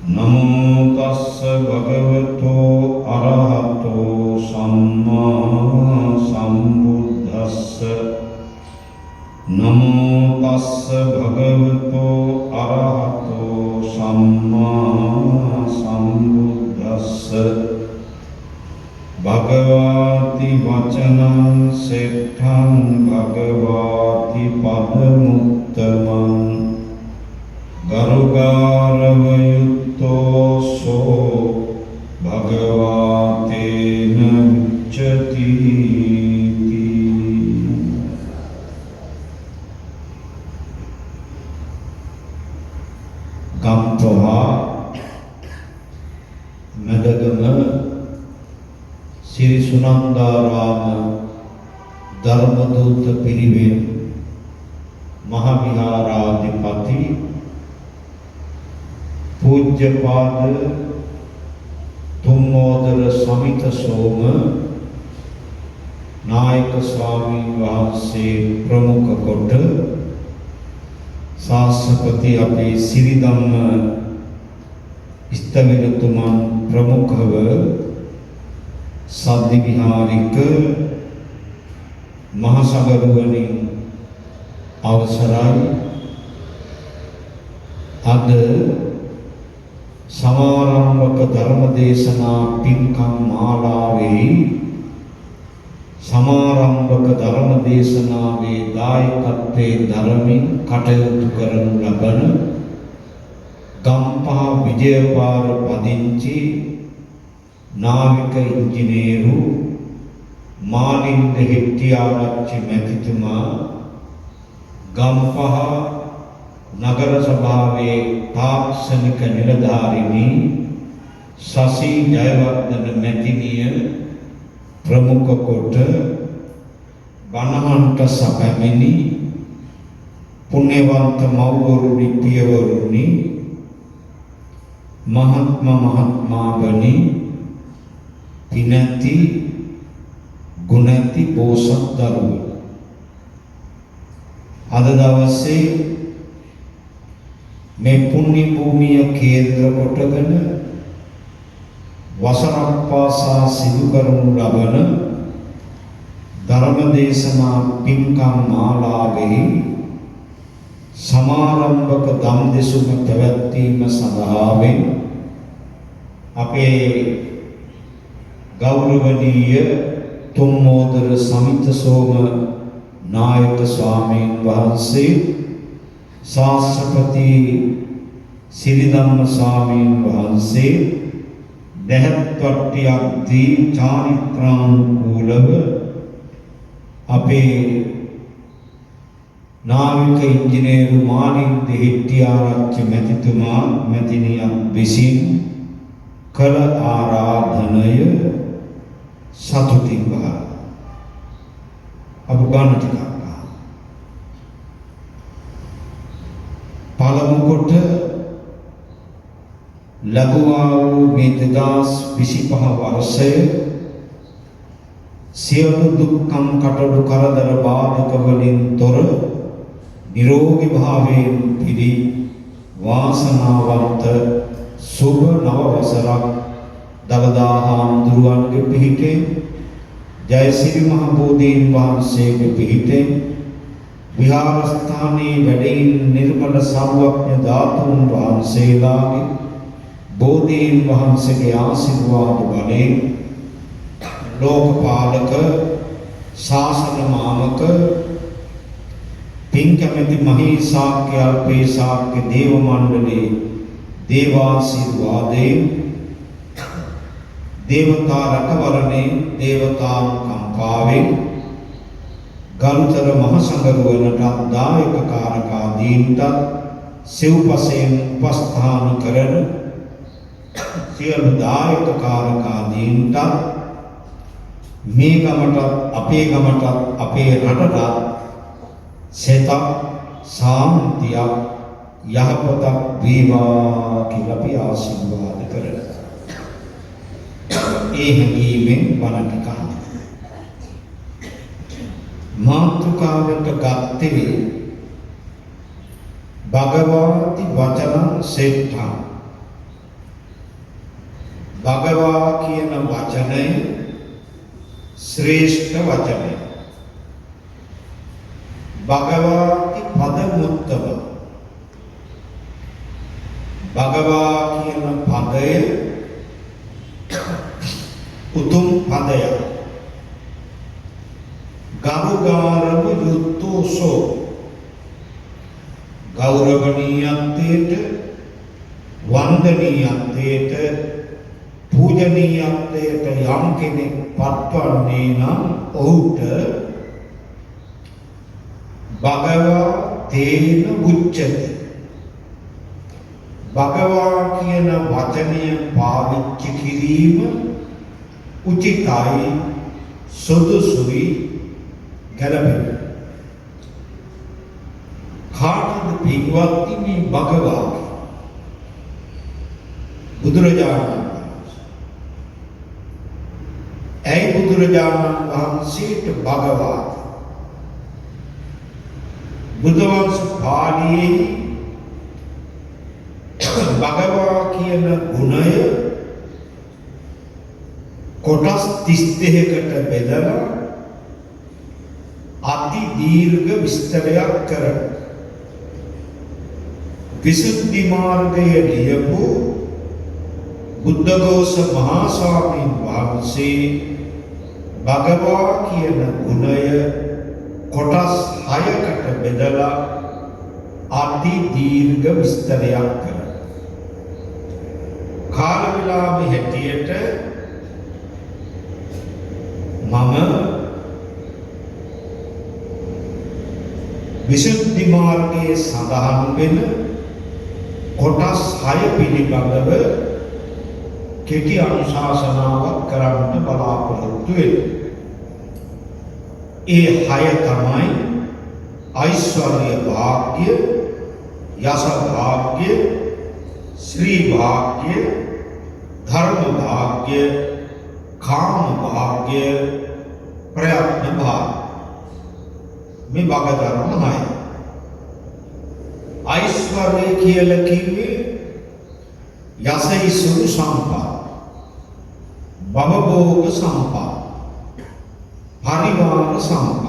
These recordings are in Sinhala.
නමෝ තස්ස භගවතෝ අරහතෝ සම්මා සම්බුද්දස්ස නමෝ තස්ස භගවතෝ අරහතෝ සම්මා සම්බුද්දස්ස භගවති වචනං සෙට්ඨං භගවති පදමුත්තමං ගරුගාරවයුත්තෝ සෝ භගවතේන උච්චති ගම්පවා මඩගම ශ්‍රී සුනන්දාරාම ධර්මදූත පිරිවෙන් මහ විහාරාධිපති पूज्यपाद तुमोदर समित सोम नायक स्वामी वහන්සේ प्रमुख කොට ශාස්ත්‍රපති අපේ සිරිධම්ම ස්ථවිරතුමන් ප්‍රමුඛව සද්දි විහාරික මහ සගරුවනින් අවසරයි අද සමාරම්භක ධර්ම දේශනා පින්කම් මාලාවේ සමාරම්භක ධර්ම දේශනාවේ දායකත්වයේ ධර්මින් කටයුතු කරනු ලබන ගම්පහ විජයපාර පදිංචි නාවික ඉංජිනේරු මාලින්ද හෙට්ටිආරච්චි මැතිතුමා ගම්පහ නගර සභාවේ තාක්ෂණික නිලධාරිනී සසී ජයවර්ධන මැතිණිය ප්‍රමුඛ කොට බණහන්ට සැපැමිණි පුණ්‍යවන්ත මව්වරුනි පියවරුනි මහත්මාවනි පිනැති ගුණැති බෝසත් දරුවෝ අද දවසේ මේ පුණ්‍ය භූමිය කේන්ද්‍ර කොටගෙන වසරක් පාසා සිදු කරනු ලබන ධර්ම දේශනා පින්කම් මාලාවේ සමාරම්භක ධම් දෙසුම පැවැත්වීම සඳහා අපේ ගෞරවනීය තුම්මෝදර සමිත සෝම නායක ස්වාමීන් වහන්සේ ශාස්ත්‍රපති සිරිධම්ම ස්වාමීන් වහන්සේ දැහැත්වට්ටියක් දී චාරිත්‍රානුකූලව අපේ නාවික ඉංජිනේරු මාලින්ද හෙට්ටිආරච්චි මැතිතුමා මැතිණියක් විසින් කළ ආරාධනය සතුටින් බහලා අප ගන්න ටිකක් පළමු කොට ලැබුවා වූ මේ 2025 වර්ෂයේ සියලු දුක්ඛම් කටළු කරදර බාධක වලින් තොර නිරෝගී භාවයෙන් පිරි වාසනාවන්ත සුබ නව වසරක් දවදා හාමුදුරුවන්ගේ පිහිටේ ජයසිරි මහ බෝධීන් වහන්සේගේ පිහිටේ විහාරස්ථානයේ වැඩින් නිර්මල සර්වඥ ධාතුන් වහන්සේලාගේ බෝධීන් වහන්සේගේ ආශිර්වාද බලයෙන් ලෝකපාලක ශාසන මාමක පින්කමැති මහේසාක්‍ය අල්පේසාක්‍ය දේව මණ්ඩලයේ දේවාශිර්වාදයෙන් දේවතා රැකවරණේ දේවතානුකම්පාවෙන් ගරුතර මහ සංඝරුවනට දායක කාරකාදීන්ට සිව්පසයෙන් උපස්ථාන කරන සියලු දායක කාරකාදීන්ට මේ ගමට අපේ රටට සෙතක් සාන්තියක් යහපතක් වේවා කියලා අපි ආශිර්වාද කරනවා. ඒ හැඟීමෙන් බණ ටික මාතෘකාවට ගත්තේ භගවති වචනං සෙට්ඨං භගවා කියන වචනය ශ්‍රේෂ්ඨ වචනය. භගවාති පදමුත්තම. භගවා කියන පදය උතුම් පදයක්. ගරුගාරව යුත්තෝසෝ. ගෞරවනීයත්වයට, වන්දනීයත්වයට, පූජනීයත්වයට යම් කෙනෙක් පත්වන්නේ නම් ඔහුට භගවා තේන උච්චති. භගවා කියන වචනය පාවිච්චි කිරීම උචිතයි, සුදුසුයි, ගැළපෙයි. කාටද පින්වත්නි මේ භගවා? බුදුරජාණන් වහන්සේ. ඇයි බුදුරජාණන් වහන්සේට භගවා? බුදුවංශ පාළියේ භගවා කියන ගුණය කොටස් 32කට බෙදලා අති දීර්ඝ විස්තරයක් කරනවා. විසුද්ධි මාර්ගයේ ලියපු බුද්ධඝෝෂ මහා ස්වාමීන් වහන්සේ භගවා කියන ගුණය කොටස් 6කට බෙදලා අති දීර්ඝ විස්තරයක් කරනවා. කාල වේලාවේ හැටියට මම විසුද්ධි මාර්ගයේ සඳහන් වෙන කොටස් 6 පිළිබඳව කෙටි අනුශාසනාවක් කරන්න බලාපොරොත්තු වෙනවා. ඒ 6 තමයි ඓශ්වර්ය භාග්‍ය, යස භාග්‍ය, ශ්‍රී භාග්‍ය, ධර්ම භාග්‍ය, කාම භාග්‍ය, ප්‍රයත්න භාග්‍ය. මේ භාග ධර්ම 6. ඓශ්වර්ය කියලා කිව්වේ යසයිසුරු සම්පත්, භවභෝග සම්පත්, පරිවාර සම්පත්.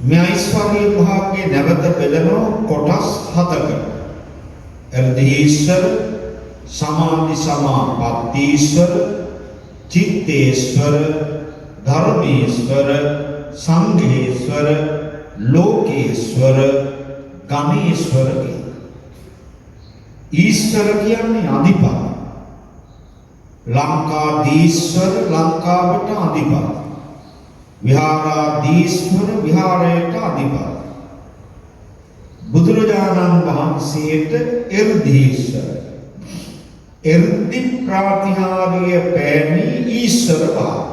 මේ ඓශ්වර්ය භාග්‍ය නැවත බෙදනවා කොටස් 7කට. අර්ධීශ්වර, සමාධි සමාපත්තීශ්වර, චිත්තේශ්වර, ධර්මේශ්වර, සංඝේශ්වර, ලෝකේශ්වර, ගණේශ්වර. ඊශ්වර කියන්නේ අධිපති. ලංකාදීශ්වර, ලංකාවට අධිපති. විහාරාදීශ්වර, විහාරයට අධිපති. බුදුරජාණන් වහන්සේට එර්ධීශ්වර. එර්ධි ප්‍රාතිහාර්ය පෑමි ඊශ්වර භාව.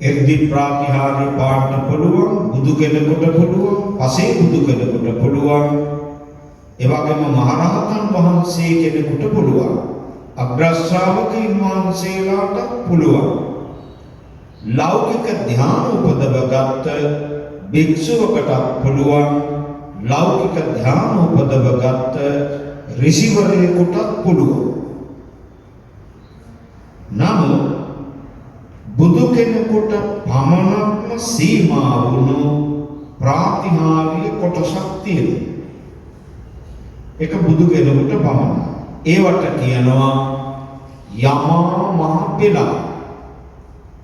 එර්ධි ප්‍රාතිහාර්ය පාන්න පුළුවන් බුදු කෙනෙකුට පුළුවන්, පසේ බුදු කෙනෙකුට පුළුවන්, ඒ වගේම මහරහතන් වහන්සේ කෙනෙකුට පුළුවන්, අග්‍ර ශ්‍රාවකයන් වහන්සේලාට පුළුවන්. ලෞකික ධ්‍යාන උපදවගත් භික්ෂුවකට පුළුවන්, ලෞකික ධ්‍යාන උපදවගත් ඍෂිවරයෙකුට පුළුවන්. නමුත් බුදු කෙනෙකුට පමණක්ම සීමා වුණු ප්‍රාතිහාර්ය කොටසක් තියෙනවා. ඒක බුදු කෙනෙකුට පමණයි. ඒවට කියනවා යමා මහ පෙළක්.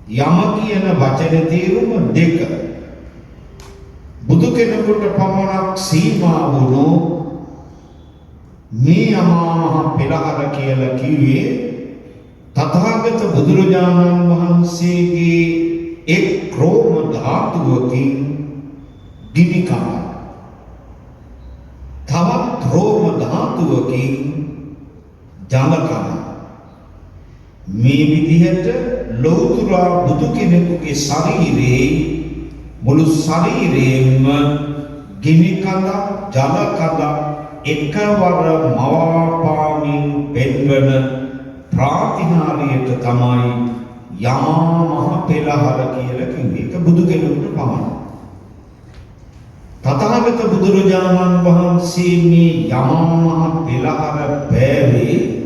යම කියන වචනේ තේරුම දෙක. බුදු කෙනෙකුට පමණක් සීමා වුණු මේ යමා මහ පෙළහර කියලා කිව්වේ තථාගත බුදුරජාණන් වහන්සේගේ එක් ක්‍රෝම ධාතුවකින් ගිනි කඳ, තවත් ක්‍රෝම ධාතුවකින් ජල කඳ. මේ විදිහට ලෞතර බුදු කෙනෙකුගේ ශරීරයේ මුළු ශරීරයෙන්ම ගිනි කඳ, ජල කඳ එකවර මවාපාමින් පෙන්වන ප්‍රාතිහාර්යයට තමයි යමා මහ පෙළහර කියලා කිව්වේ. ඒක බුදු කෙනෙකුට පමණයි. තථාගත බුදුරජාණන් වහන්සේ මේ යමා මහ පෙළහර පෑවේ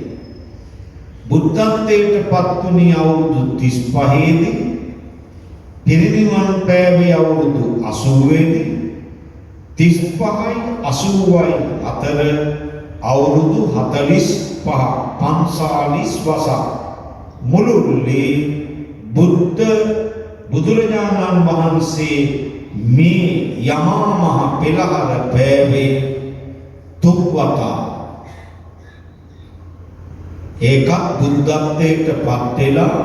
බුද්ධත්වයට පත්වුණේ අවුරුදු 35 දී පිරිනිවන් පෑවේ අවුරුදු 80 දී 35යි 80යි අතර අවුරුදු 45 45 වසර මුළුල්ලේ බුදුරජාණන් වහන්සේ මේ යමා මහ පෙළහර පෑවේ තුක්වතා. ඒකත් බුද්ධත්වයට පත් වෙලා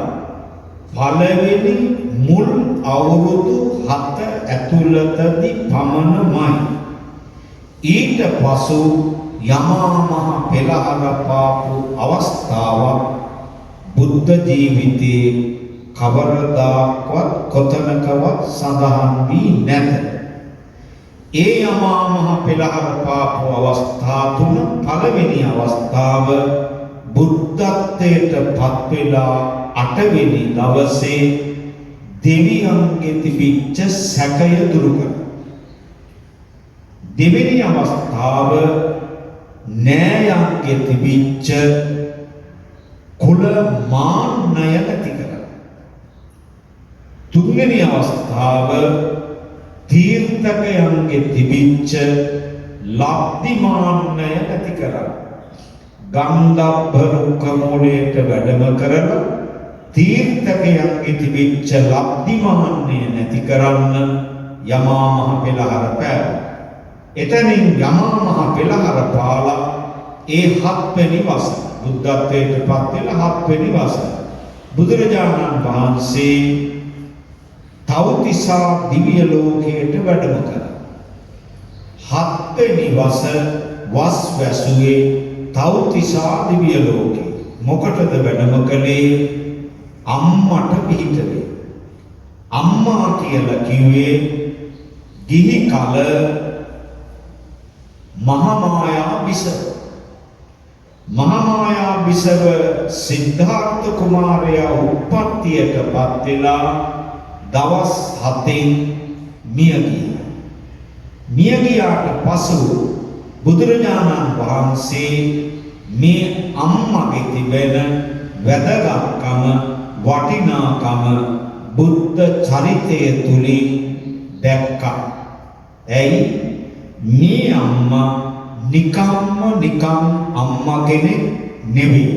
පළවෙනි මුල් අවුරුදු 7 ඇතුළතදී පමණමයි. ඊට පසු යමා මහ පෙළහර පාපු අවස්ථාවක් බුද්ධ ජීවිතයේ කවරදාකවත් කොතනකවත් සඳහන් වී නැත. ඒ යමා මහ පෙළහර පාපු අවස්ථා තුන පළවෙනි අවස්ථාව බුද්ධත්වයට පත් වෙලා 8 වෙනි දවසේ දෙවියන්ගේ තිබිච්ච සැකය දුරු කර. දෙවෙනි අවස්ථාව නෑයන්ගේ තිබිච්ච කුල මාන්නය නැති කර. තුන්වෙනි අවස්ථාව තීර්ථකයන්ගේ තිබිච්ච ලබ්ධි මාන්නය නැති කර. ගන්ධබ්බ රුක්ක මූලයට වැඩම කරලා තීර්ථකයන්ගේ තිබිච්ච ලබ්ධි මාන්නය නැති කරන්න යමා මහ පෙළහර පෑවා. එතනින් යමා මහ පෙළහර පාලා ඒ 7 වෙනි වසර බුද්ධත්වයට පත් වෙලා 7 වෙනි වසර බුදුරජාණන් වහන්සේ තව්තිසා දිව්‍ය ලෝකයට වැඩම කළා. 7 වෙනි වසර වස් වැසුවේ තව්තිසා දිව්‍ය ලෝකේ. මොකටද වැඩම කළේ? අම්මට පිහිටවේ. අම්මා කියලා කිව්වේ ගිහි කල මහාමායා බිසව. මහාමායා බිසව සිද්ධාර්ථ කුමාරයා උප්පත්තියටපත් වෙලා දවස් 7න් මිය ගියා. මිය ගියාට පසු බුදුරජාණන් වහන්සේ මේ අම්මගේ තිබෙන වැදගත්කම වටිනාකම බුද්ධ චරිතය තුලින් දැක්කා. ඇයි? මේ අම්මා නිකම් අම්මා කෙනෙක් නෙවෙයි.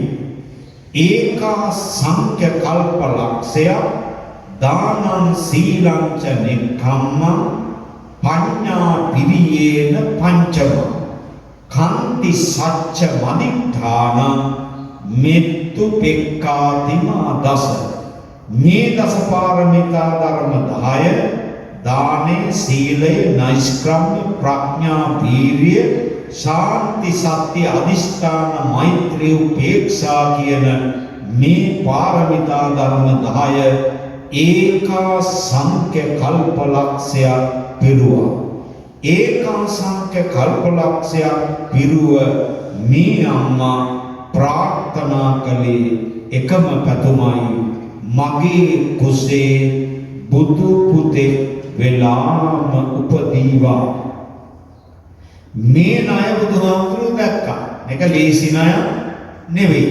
ඒකා සංඛ්‍ය කල්පලක්ෂය දානං සීලං ච නික්ඛම්ම පඤ්ඤා පිරියේන පංචම කන්ති සච්ච මදිඨාන මෙත්තු පෙක්ඛාතිමා දස. මේ දස පාරමිතා ධර්ම 10 දානෙ සීලය නෛෂ්ක්‍රම්‍ය ප්‍රඥා වීර්ය ශාන්ති සත්‍ය අදිෂ්ඨාන මෛත්‍රී උපේක්ෂා කියන මේ පාරමිතා ධර්ම 10 ඒකා සංඛ්‍ය කල්පලක්ෂයක් පිරුවා. ඒකා සංඛ්‍ය කල්පලක්ෂයක් පිරුව මේ අම්මා ප්‍රාර්ථනා කළේ එකම පැතුමයි මගේ කුසේ බුදු පුතේ වෙලාම උපදීවා. මේ ණය බුදුහාමුදුරුවෝ දැක්කා. මේක ලේසි ණය නෙවෙයි.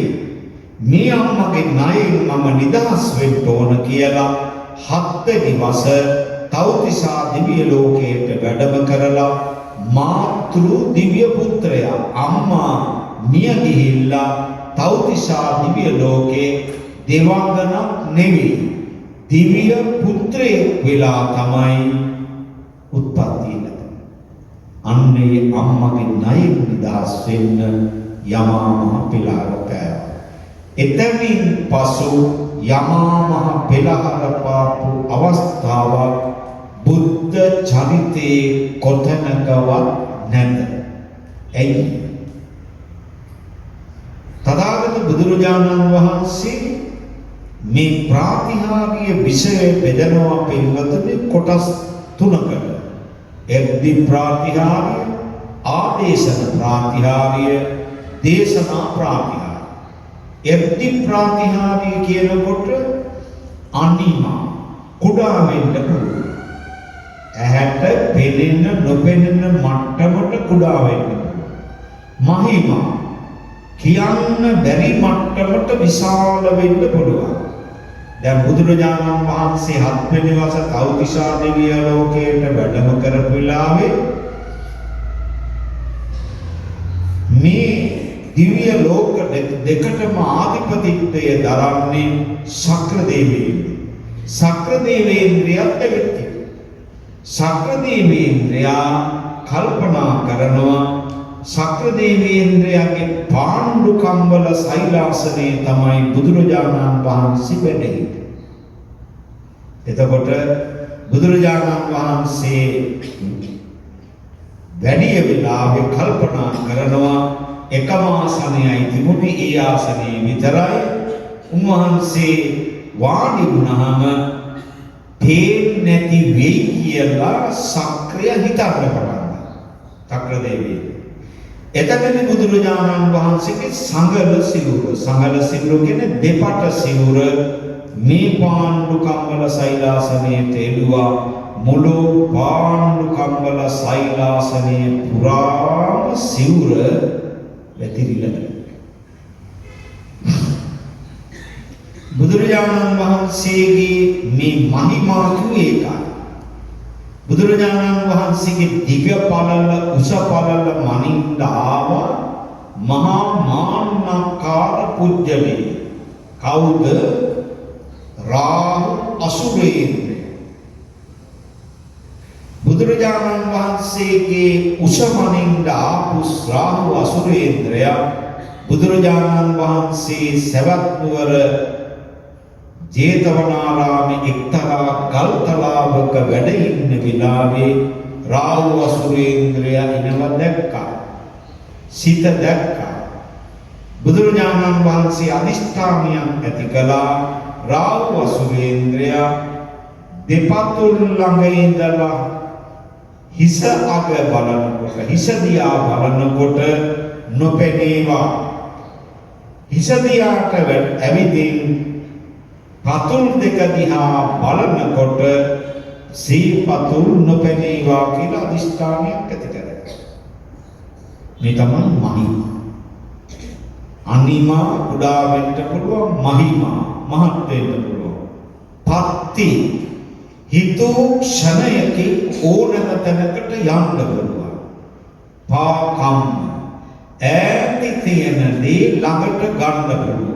මේ අම්මගේ ණයෙන් මම නිදහස් වෙන්න ඕන කියලා 7 වෙනි වසර තව්තිසා දිව්‍ය ලෝකයට වැඩම කරලා මාතෘ දිව්‍ය පුත්‍රයා අම්මා මිය ගිහිල්ලා තව්තිසා දිව්‍ය ලෝකේ දෙවඟනක් නෙවෙයි දිව්‍ය පුත්‍රයෙක් වෙලා තමයි උත්පත්ති ලැබෙන්නේ. අන්නේ අම්මගේ ණයෙන් නිදහස් වෙන්න යමා මහ පෙළහර පෑවා. එතනින් පසු යමා මහ පෙළහර පාපු අවස්ථාවක් බුද්ධ චරිතයේ කොතනකවත් නැත. ඇයි? තථාගත බුදුරජාණන් වහන්සේ මේ ප්‍රාතිහාර්ය විෂය බෙදනවා පින්වතුනි කොටස් 3කට. එක්දි ප්‍රාතිහාර්ය, ආදේශන ප්‍රාතිහාර්ය, දේශනා ප්‍රාතිහාර්ය. එක්දි ප්‍රාතිහාර්ය කියනකොට අනිමා කුඩා වෙන්න පුළුවන්. ඇහැට පෙනෙන නොපෙනෙන මට්ටමට කුඩා වෙන්න පුළුවන්. මහිමා කියන්න බැරි මට්ටමට විශාල වෙන්න පුළුවන්. දැන් බුදුරජාණන් වහන්සේ 7 වෙනි වසර තව්තිසා දෙවිය ලෝකයට වැඩම කරපු වෙලාවේ මේ දිව්‍ය ලෝක දෙකටම ආධිපතිත්වය දරන්නේ ශක්‍ර දේවේන්ද්‍රය. ශක්‍ර දේවේන්ද්‍රයත් එක්ක ශක්‍ර දේවේන්ද්‍රයා කල්පනා කරනවා ශක්‍ර දේවේන්ද්‍රයාගේ පාණ්ඩු කම්බල සෛලාසනේ තමයි බුදුරජාණන් වහන්සේ වැඩ සිටියේ. එතකොට බුදුරජාණන් වහන්සේ වැඩි වෙලාවෙ කල්පනා කරනවා එකම ආසනයයි තිබුණේ ඒ ආසනේ විතරයි. උන්වහන්සේ වාඩි වුණාම පේන්නේ නැති වෙයි කියලා ශක්‍රය හිතන්න පටන් ශක්‍ර දේවිය. එතකදී බුදුරජාණන් වහන්සේගේ සංගල සිවුර කියන්නේ දෙපට සිවුර මේ පාණ්ඩු කම්බල සෛලාසනයේ තෙලුවා. මුළු පාණ්ඩු කම්බල සෛලාසනයේ පුරාම සිවුර වැතිරිලා. බුදුරජාණන් වහන්සේගේ මේ මහිමා ඒකයි. බුදුරජාණන් වහන්සේගේ දිග පළල උස පළල මනින්ද ආව මහා මාන්නකාර පුජ්‍යලේ. කවුද? රාහු අසුරේන්ද්‍රය. බුදුරජාණන් වහන්සේගේ උස මනින්ද ආපු රාහු අසුරේන්ද්‍රය බුදුරජාණන් වහන්සේ සවැත් නුවර ජේතවනාරාමේ එක්තරා ගල්තලාවක වැඩ ඉන්න වෙලාවේ රාහු අසුරේන්ද්‍රයා එනවා දැක්කා. සිත දැක්කා. බුදුරජාණන් වහන්සේ අදිෂ්ඨානයක් ඇති කළා. රාහු අසුරේන්ද්‍රයා දෙපතුල් ළඟ ඉඳලා හිස අග බලනකොට හිස දිහා බලනකොට නොපෙනේවා. හිස දිහාට ඇවිදින් පතුල් දෙක දිහා බලනකොට සීපතුල් නොපෙනේවා කියලා අදිෂ්ඨානයක් ඇති කරගන්නවා. මේ තමයි මහිමා. අනිමා කුඩා වෙන්න පුළුවන්, මහිමා මහත් වෙන්න පුළුවන්. පත්ති හිතෝ ක්ෂණයකින් ඕනම තැනකට යන්න පුළුවන්. පාකම් ඈත තියෙන දේ ළඟට ගන්න පුළුවන්.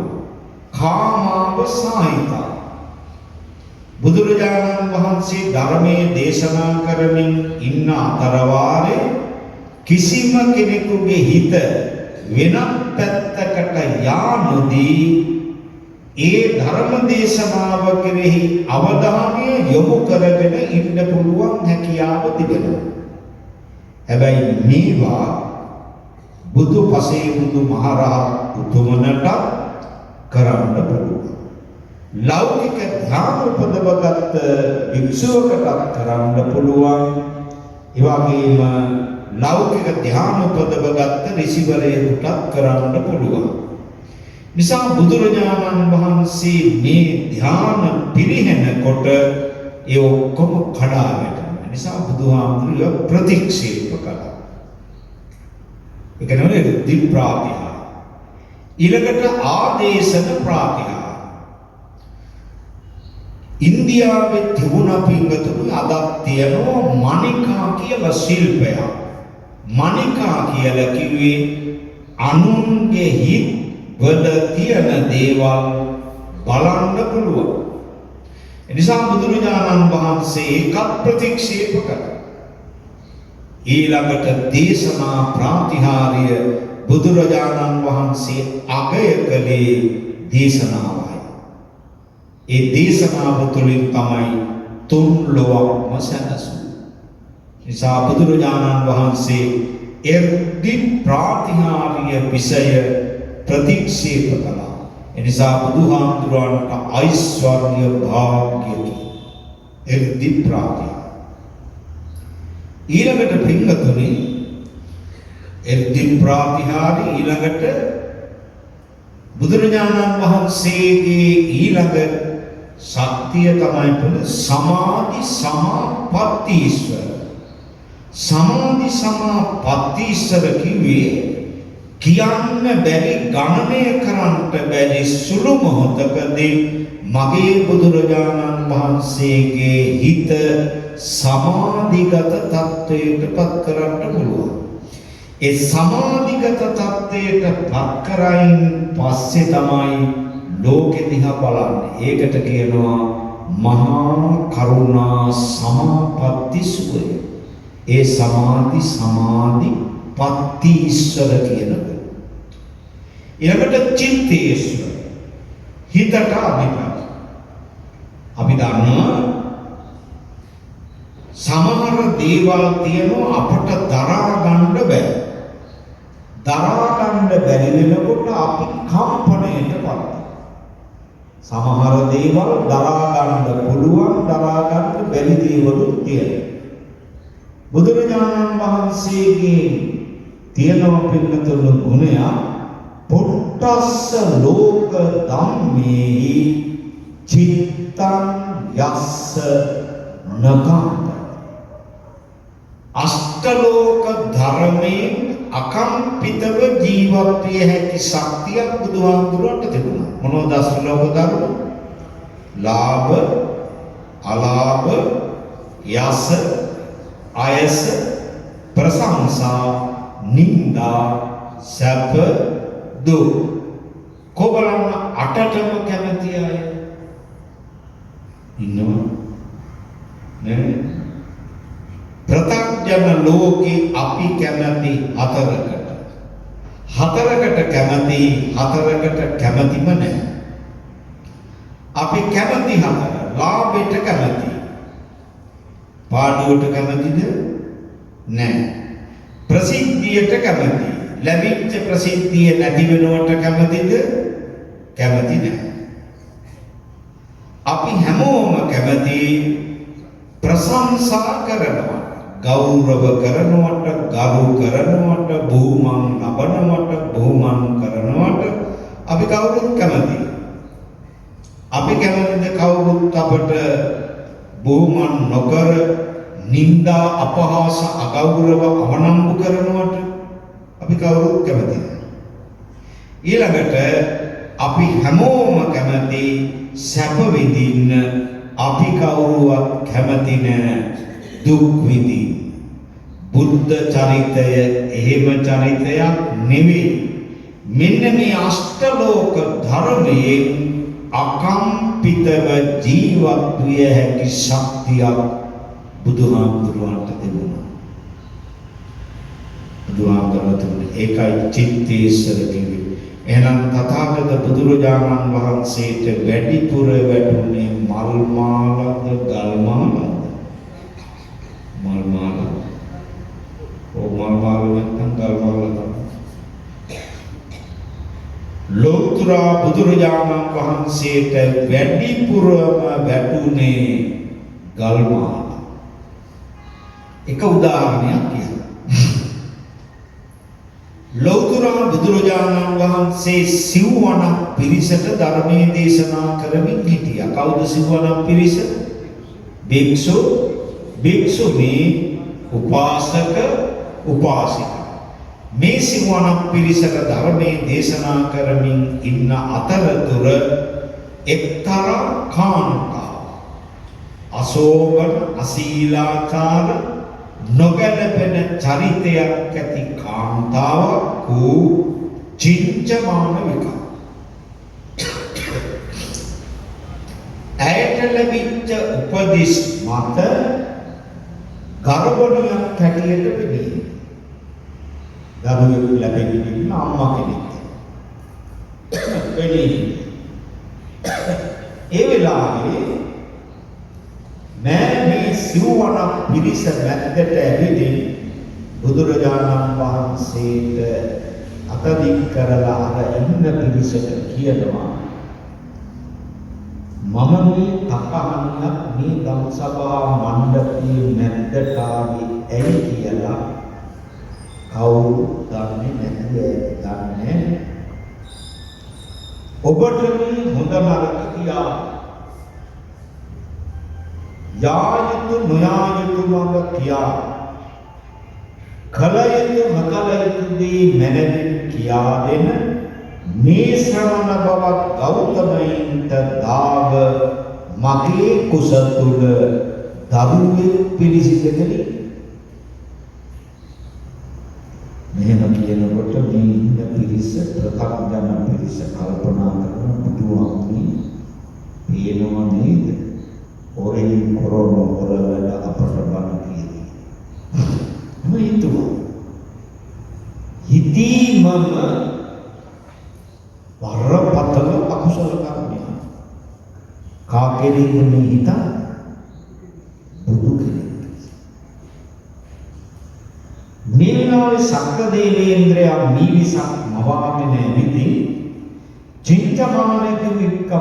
කාමාව සාහිතා. බුදුරජාණන් වහන්සේ ධර්මයේ දේශනා කරමින් ඉන්න අතරවාරේ කිසිම කෙනෙකුගේ හිත වෙනත් පැත්තකට යානොදී ඒ ධර්ම දේශනාව කෙරෙහි අවධානය යොමු කරගෙන ඉන්න පුළුවන් හැකියාව තිබෙනවා. හැබැයි මේවා බුදු පසේ බුදු මහරහත් උතුමනට කරන්න පුළුවන්. ලෞකික ධ්‍යාන උපදවගත් වික්ෂුවකටත් කරන්න පුළුවන්. ඒ වගේම ලෞකික ධ්‍යාන උපදවගත් ඍෂිවරයෙකුටත් කරන්න පුළුවන්. නිසා බුදුරජාණන් වහන්සේ මේ ධ්‍යාන පිරිහෙනකොට ඒ ඔක්කොම කඩා වැටෙනවා. නිසා බුදුහාමුදුරුවෝ ප්‍රතික්ෂේප කළා. ඒක නෙවෙයි දිප්‍රාතිහාර. ඊළඟට ආදේශන ප්‍රාතිහාර. ඉන්දියාවේ තිබුණ පින්වතුනි අදත් තියෙනවා මණිකා කියලා ශිල්පයක්. මණිකා කියලා කිව්වේ අනුන්ගේ හිත් වල තියෙන දේවල් බලන්න පුළුවන්. එනිසා බුදුරජාණන් වහන්සේ ඒකත් ප්‍රතික්ෂේප කළා. ඊළඟට දේශනා ප්‍රාතිහාර්ය බුදුරජාණන් වහන්සේ අගය කළේ දේශනාවයි. ඒ දේශනාව තුළින් තමයි තුන් ලොවක්ම සැනසුනේ. නිසා බුදුරජාණන් වහන්සේ එර්දි ප්‍රාතිහාර්ය විෂය ප්‍රතික්ෂේප කළා. එනිසා බුදුහාමුදුරන්ට ඓශ්වර්ය භාග්‍යකි එර්දි ප්‍රාතිහාර්ය. ඊළඟට පින්වතුනි එර්දි ප්‍රාතිහාර්ය ඊළඟට බුදුරජාණන් වහන්සේගේ ඊළඟ ශක්තිය තමයි පුන සමාධි සමාපත්තීශ්වර. සමාධි සමාපත්තීශ්වර කිව්වේ කියන්න බැරි ගණනය කරන්නට බැරි සුළු මොහොතකදී මගේ බුදුරජාණන් වහන්සේගේ හිත සමාධිගත තත්වයට පත් කරන්න පුළුවන්. ඒ සමාධිගත තත්වයට පත් කරයින් පස්සේ තමයි ලෝකෙ දිහා බලන්නේ. ඒකට කියනවා මහා කරුණා සමාපatti සුවය. ඒ සමාධි පත්ති ඊශ්වර කියනක. ඊළඟට චිත්තේශ්වර හිතට අධිපති. අපි දන්නවා සමහර දේවල් තියෙනවා අපට දරා ගන්න බැහැ. දරා ගන්න බැරි වෙනකොට අපි කම්පණයටපත් වෙනවා. සමහර දේවල් දරා ගන්න පුළුවන්, දරා ගන්න බැරි දේවල් තියෙනවා. බුදුරජාණන් වහන්සේගේ තියෙනවා පිළිතුරු ගුණය පුට්ටස්ස ලෝක ධම්මේහි චිත්තං යස්ස නකාන්ත. අෂ්ටලෝක ධර්මයෙන් අකම්පිතව ජීවත් විය හැකි ශක්තියක් බුදුහාමුදුරුවන්ට තිබුණා. මොනවද අෂ්ටලෝක ධර්ම? ලාභ, අලාභ, යස, ආයස, ප්‍රශංසා, නින්දා, සැප, දුක්. කොබලන්න අටටම කැමති අය ඉන්නවා නේද? ප්‍රත්‍යඥ ලෝකේ අපි කැමති හතරකට කැමතිම නැහැ. අපි කැමති හතර. ලාභයට කැමති. පාඩුවට කැමතිද? නැහැ. ප්‍රසිද්ධියට කැමති. ලැබිච්ච ප්‍රසිද්ධිය නැති වෙනවට කැමතිද? කැමති නැහැ. අපි හැමෝම කැමති ප්‍රශංසා කරනවා, ගෞරව කරනවට, ගරු කරනවට, බුහුමන් ලබනවට, බුහුමන් කරනවට අපි කවුරුත් කැමති. අපි කැමතිද කවුරුත් අපට බුහුමන් නොකර නින්දා, අපහාස, අගෞරව, අවනම්බු කරනවට අපි කවුරුත් කැමති නැහැ. ඊළඟට අපි හැමෝම කැමති සැප විඳින්න, අපි කවුරුවත් කැමති නැහැ දුක් විඳින්න. බුද්ධ චරිතය එහෙම චරිතයක් නෙවෙයි. මෙන්න මේ අෂ්ටලෝක ධර්මයෙන් අකම්පිතව ජීවත් විය හැකි ශක්තියක් බුදුහාමුදුරුවන්ට තිබුණා. බුදුහාමුදුරුවන්ට ඒකයි චිත්තේශ්වර කිව්වේ. එහෙනම් තථාගත බුදුරජාණන් වහන්සේට වැඩිපුර වැටුනේ මල් මාලද, ගල් මාලද? මල් මාල. මල් මාල නැත්නම් ගල් මාල තමයි. ලෝතර බුදුරජාණන් වහන්සේට වැඩිපුරම වැටුනේ ගල් මාල. එක උදාහරණයක් කියන්න. ලෞතර බුදුරජාණන් වහන්සේ සිව්වණක් පිරිසට ධර්මයේ දේශනා කරමින් හිටියා. කවුද සිව්වණක් පිරිස? භික්ෂු, භික්ෂුණී, උපාසක, උපාසිකා. මේ සිව්වණක් පිරිසට ධර්මයේ දේශනා කරමින් ඉන්න අතරතුර එක්තරා කාන්තාවක්, අශෝභන, අශීලාචාර, නොගැලපෙන චරිතයක් ඇති කාන්තාවක් වූ චින්චමාන. ඇයට ලැබිච්ච උපදෙස් මත ගර්භණියක් හැටියට පෙනී. දරුවෙකු ලැබෙන්නේ අම්මා කෙනෙක්. පෙනී. ඒ වෙලාවේ මේ සිව්වණක් පිරිස මැද්දට ඇවිදින් බුදුරජාණන් වහන්සේට අතදික් කරලා අර ඉන්න පිරිසට කියනවා, මම මේ තකහන්නක් මේ ධම්සභා මණ්ඩපයේ මැද්දට ආවේ ඇයි කියලා කවුරු දන්නේ නැහැ. ඔබට මේ හොඳ නරක කියා යායුතු නොයායුතු මඟ කියා කලයුතු මකලයුතුදී මැනවින් කියා දෙන මේ ශ්‍රවණ බවත් ගෞතමයින්ට දාව මගේ කුස තුල දරුවේ පිළිසිතකලි. මෙහෙම කියනකොට මේ ඉන්න පිරිස ප්‍රකම්පන පිරිස කල්පනා කරන බුදුහාමුදුරුවෝ පේනව නේද? ඔරේ කොරොන වල අපට බණ කියන්නේ. හිතීමම වරපතල අකුසල කර්මයක්. කාකෙරින්ද මේ හිත බුදු කෙනෙක්. මේනාවේ සක්‍ර දේවේන්ද්‍රයා මීවිසක් මවාගෙන ඇවිදී චින්තමානක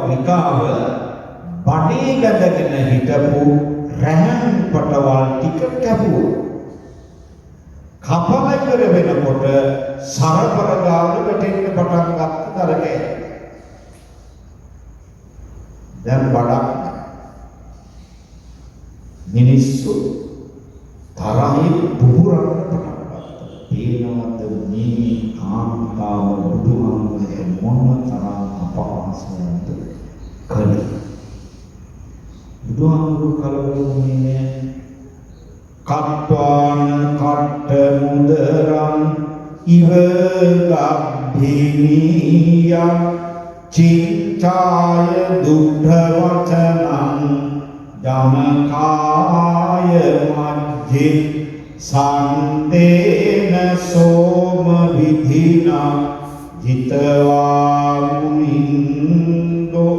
විකාව බඩේ ගැදගෙන හිටපු රහන් පටවල් ටික කැපුවා. කපල ඉවර වෙනකොට සරපර ගාවල වැටෙන්න පටන් ගත්ත දරකේ. දැන් බඩක් මිනිස්සු තරහින් පුපුරන්න පටන් ගත්තා. පේනවද මේ කාන්තාව බුදුහාමුදුරේ මොන තරම් අපහාසයක්ද කළේ. බුදුහාමුදුරු කලබලුනේ නෑ. කට්වාන කට්ට මුදරං ඉව ගබ්බිනියං චිත්තාය දුක්ඛ වචනං ජනකාය මජ්ජි සන්තේන සෝම විධිනා ජිතවා මුනින්දෝ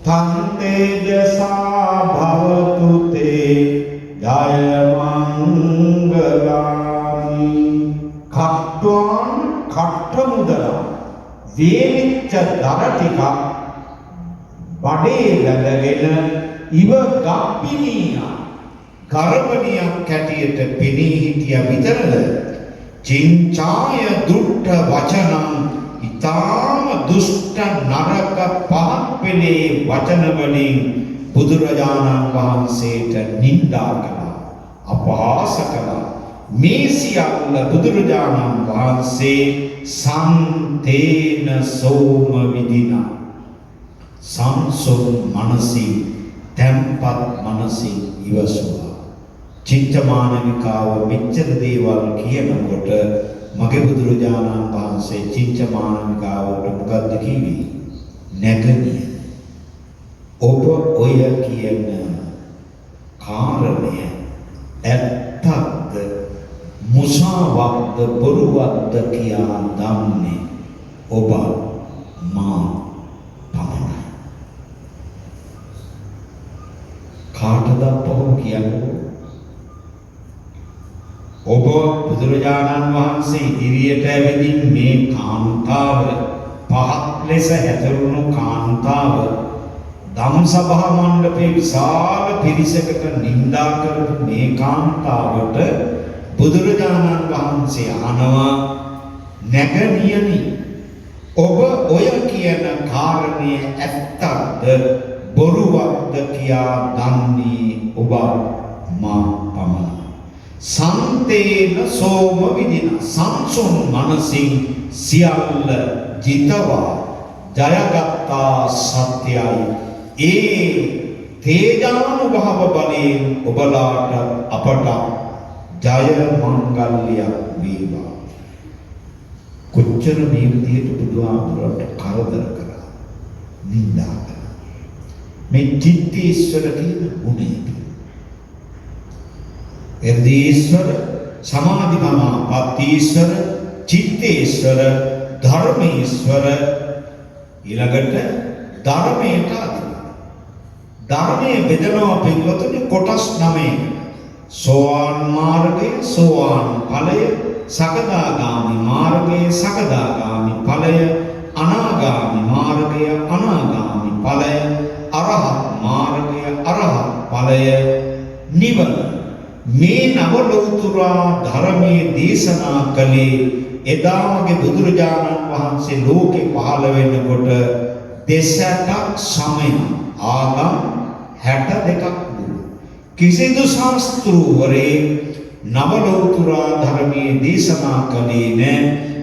තන්තේජසා භවතු තේ ජය මංගලානි. කට්ටෝන් කට්ට මුදලා වේලිච්ච දර ටික බඩේ වැදගෙන ඉව ගබ්බිනියා ගර්භණියක් කැටියට පෙනී හිටිය විතරද චින්චාය දුට්ඨ වචනං ඊතාම දුෂ්ට නරක පහත් පෙළේ වචන වලින් බුදුරජාණන් වහන්සේට නිඳා කළා, අපහාස කළා. මේ සියල්ල බුදුරජාණන් වහන්සේ සම්තේන සෝම විදිනා සංසොන් මනසින් තැම්පත් මනසින් ඉවසුවා. චිත්තමානවිකාව මෙච්චර දේවල් කියනකොට මගේ බුදුරජාණන් වහන්සේ චිත්තමානවිකාවට මොකද්ද කිව්වේ? නැගණිය ඔබ ඔය කියන කාරණය ඇත්තක්ද මුසාවක්ද බොරුවක්ද කියා දන්නේ ඔබ මා පමණයි. කාටද පොහොම කියන්නේ? ඔබ බුදුරජාණන් වහන්සේ ඉදිරියට ඇවිදින් මේ කාන්තාව පහත් ලෙස හැතරුණු කාන්තාව ධම්සභා මණ්ඩපේ විශාල පිරිසකට නිඳා කරපු මේ කාන්තාවට බුදුරජාණන් වහන්සේ අහනවා, නැගණියනි ඔබ ඔය කියන කාරණේ ඇත්තක්ද බොරුවක්ද කියා දන්නේ ඔබ මා පමණයි. සන්තේන සෝම විදින සංසුන් මනසින් සියල්ල ජිතවා ජයගත්තා සත්‍යයි. ඒ තේජානුභව බලයෙන් ඔබලාට අපට ජය මංගල්‍යයක් වේවා. කොච්චර මේ විදියට බුදුහාමුදුරන්ට කරදර කරා, නිඳා කරා. මේ චිත්තීශ්වර කියන ගුණය, එර්දීශ්වර, සමාධිමමා පත්තීශ්වර, චිත්තේශ්වර, ධර්මේශ්වර, ඊළඟට ධර්මයට අධිපති. ධර්මයේ බෙදනවා පිළිවෙතට කොටස් 9. සෝවාන් මාර්ගය, සෝවාන් ඵලය, සකදාගාමි මාර්ගය, සකදාගාමි ඵලය, අනාගාමි මාර්ගය, අනාගාමි ඵලය, අරහත් මාර්ගය, අරහත් ඵලය, නිවන. මේ නව ලෝතුරා ධර්මයේ දේශනා කළේ එදාමගේ බුදුරජාණන් වහන්සේ ලෝකේ පහළ වෙනකොට 62ක් සමය ආගම් 62ක් දුන්නා. කිසිදු ශාස්ත්‍රූවරේ නවලෝතුරා ධර්මයේ දේශනා කළේ නෑ.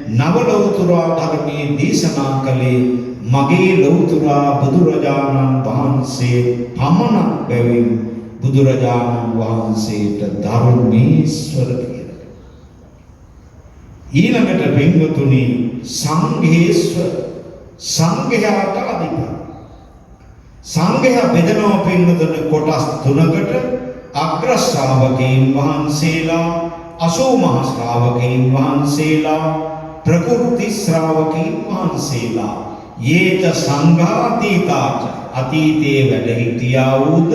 නවලෝතුරා ධර්මයේ දේශනා කළේ මගේ ලෞතුරා බුදුරජාණන් වහන්සේ පමණක් බැවින් බුදුරජාණන් වහන්සේට ධර්මේශ්වර කියලා. ඊළඟට පින්වතුනි සංඝේශ්වර සංඝයාට අධිපති. සංඝයා බෙදනවා පින්වතුනි කොටස් තුනකට. අග්‍ර ශ්‍රාවකයන් වහන්සේලා, අසෝ මහ ශ්‍රාවකයන් වහන්සේලා, ප්‍රකෘති ශ්‍රාවකයන් වහන්සේලා. යේත සංඝාතීතාච අතීතයේ වැඩ හිටියා වූද,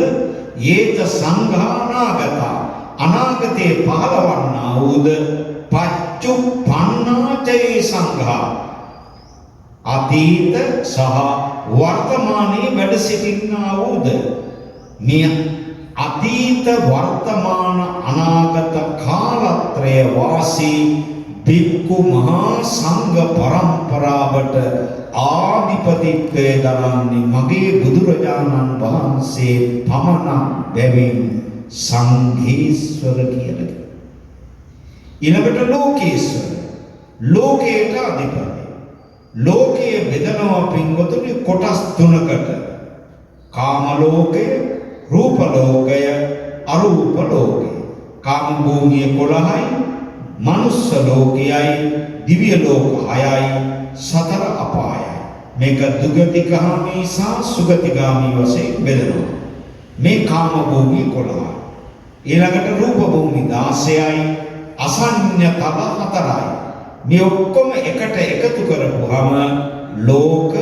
යේත සංඝානාගතා අනාගතයේ පහළවන්නා වූද, පච්චුප්පන්නාචේ සංඝා අතීත සහ වර්තමානයේ වැඩ සිටින්නා වූද. මේ අතීත වර්තමාන අනාගත කාලත්‍රය වාසී භික්ඛු මහා සංඝ පරම්පරාවට ආධිපතිත්වය දරන්නේ මගේ බුදුරජාණන් වහන්සේ පමණක් බැවින් සංඝේශ්වර කියලා. ඊළඟට ලෝකේශ්වර ලෝකයට අධිපති. ලෝකයේ බෙදනවා පින්වතුනි කොටස් තුනකට. කාම ලෝකය, රූප ලෝකය, අරූප ලෝකය. කාම භූමිය 11යි, මනුස්ස ලෝකයයි, දිව්‍ය ලෝක 6යි, සතර අපායයි. මේක දුගතිගාමී සහ සුගතිගාමී වශයෙන් බෙදනවා. මේ කාම භූමිය 11යි. ඊළඟට රූප භූමි 16යි, අසඤ්ඤ තල 4යි. මේ ඔක්කොම එකට එකතු කරපුවාම ලෝක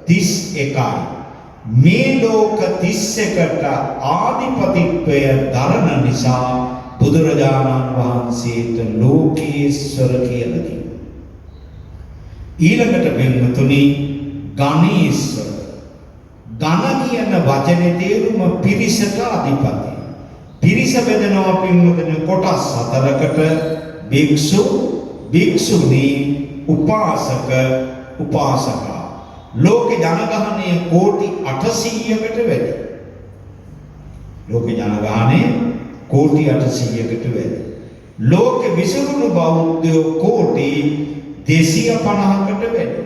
31යි. මේ ලෝක 31ට ආධිපතිත්වය දරන නිසා බුදුරජාණන් වහන්සේට ලෝකේශ්වර කියලා කියනවා. ඊළඟට පින්වතුනි ගණේශ්වර. ගණ කියන වචනේ තේරුම පිරිසට අධිපති. පිරිස බෙදනවා පින්වතුනි කොටස් 4කට. භික්ෂු, භික්ෂුණී, උපාසක, උපාසිකා. ලෝක ජනගහනය කෝටි 800කට වැඩි. ලෝක ජනගහනය කෝටි 800කට වැඩි. ලෝක විසුණු බෞද්ධයෝ කෝටි 250කට වැඩි.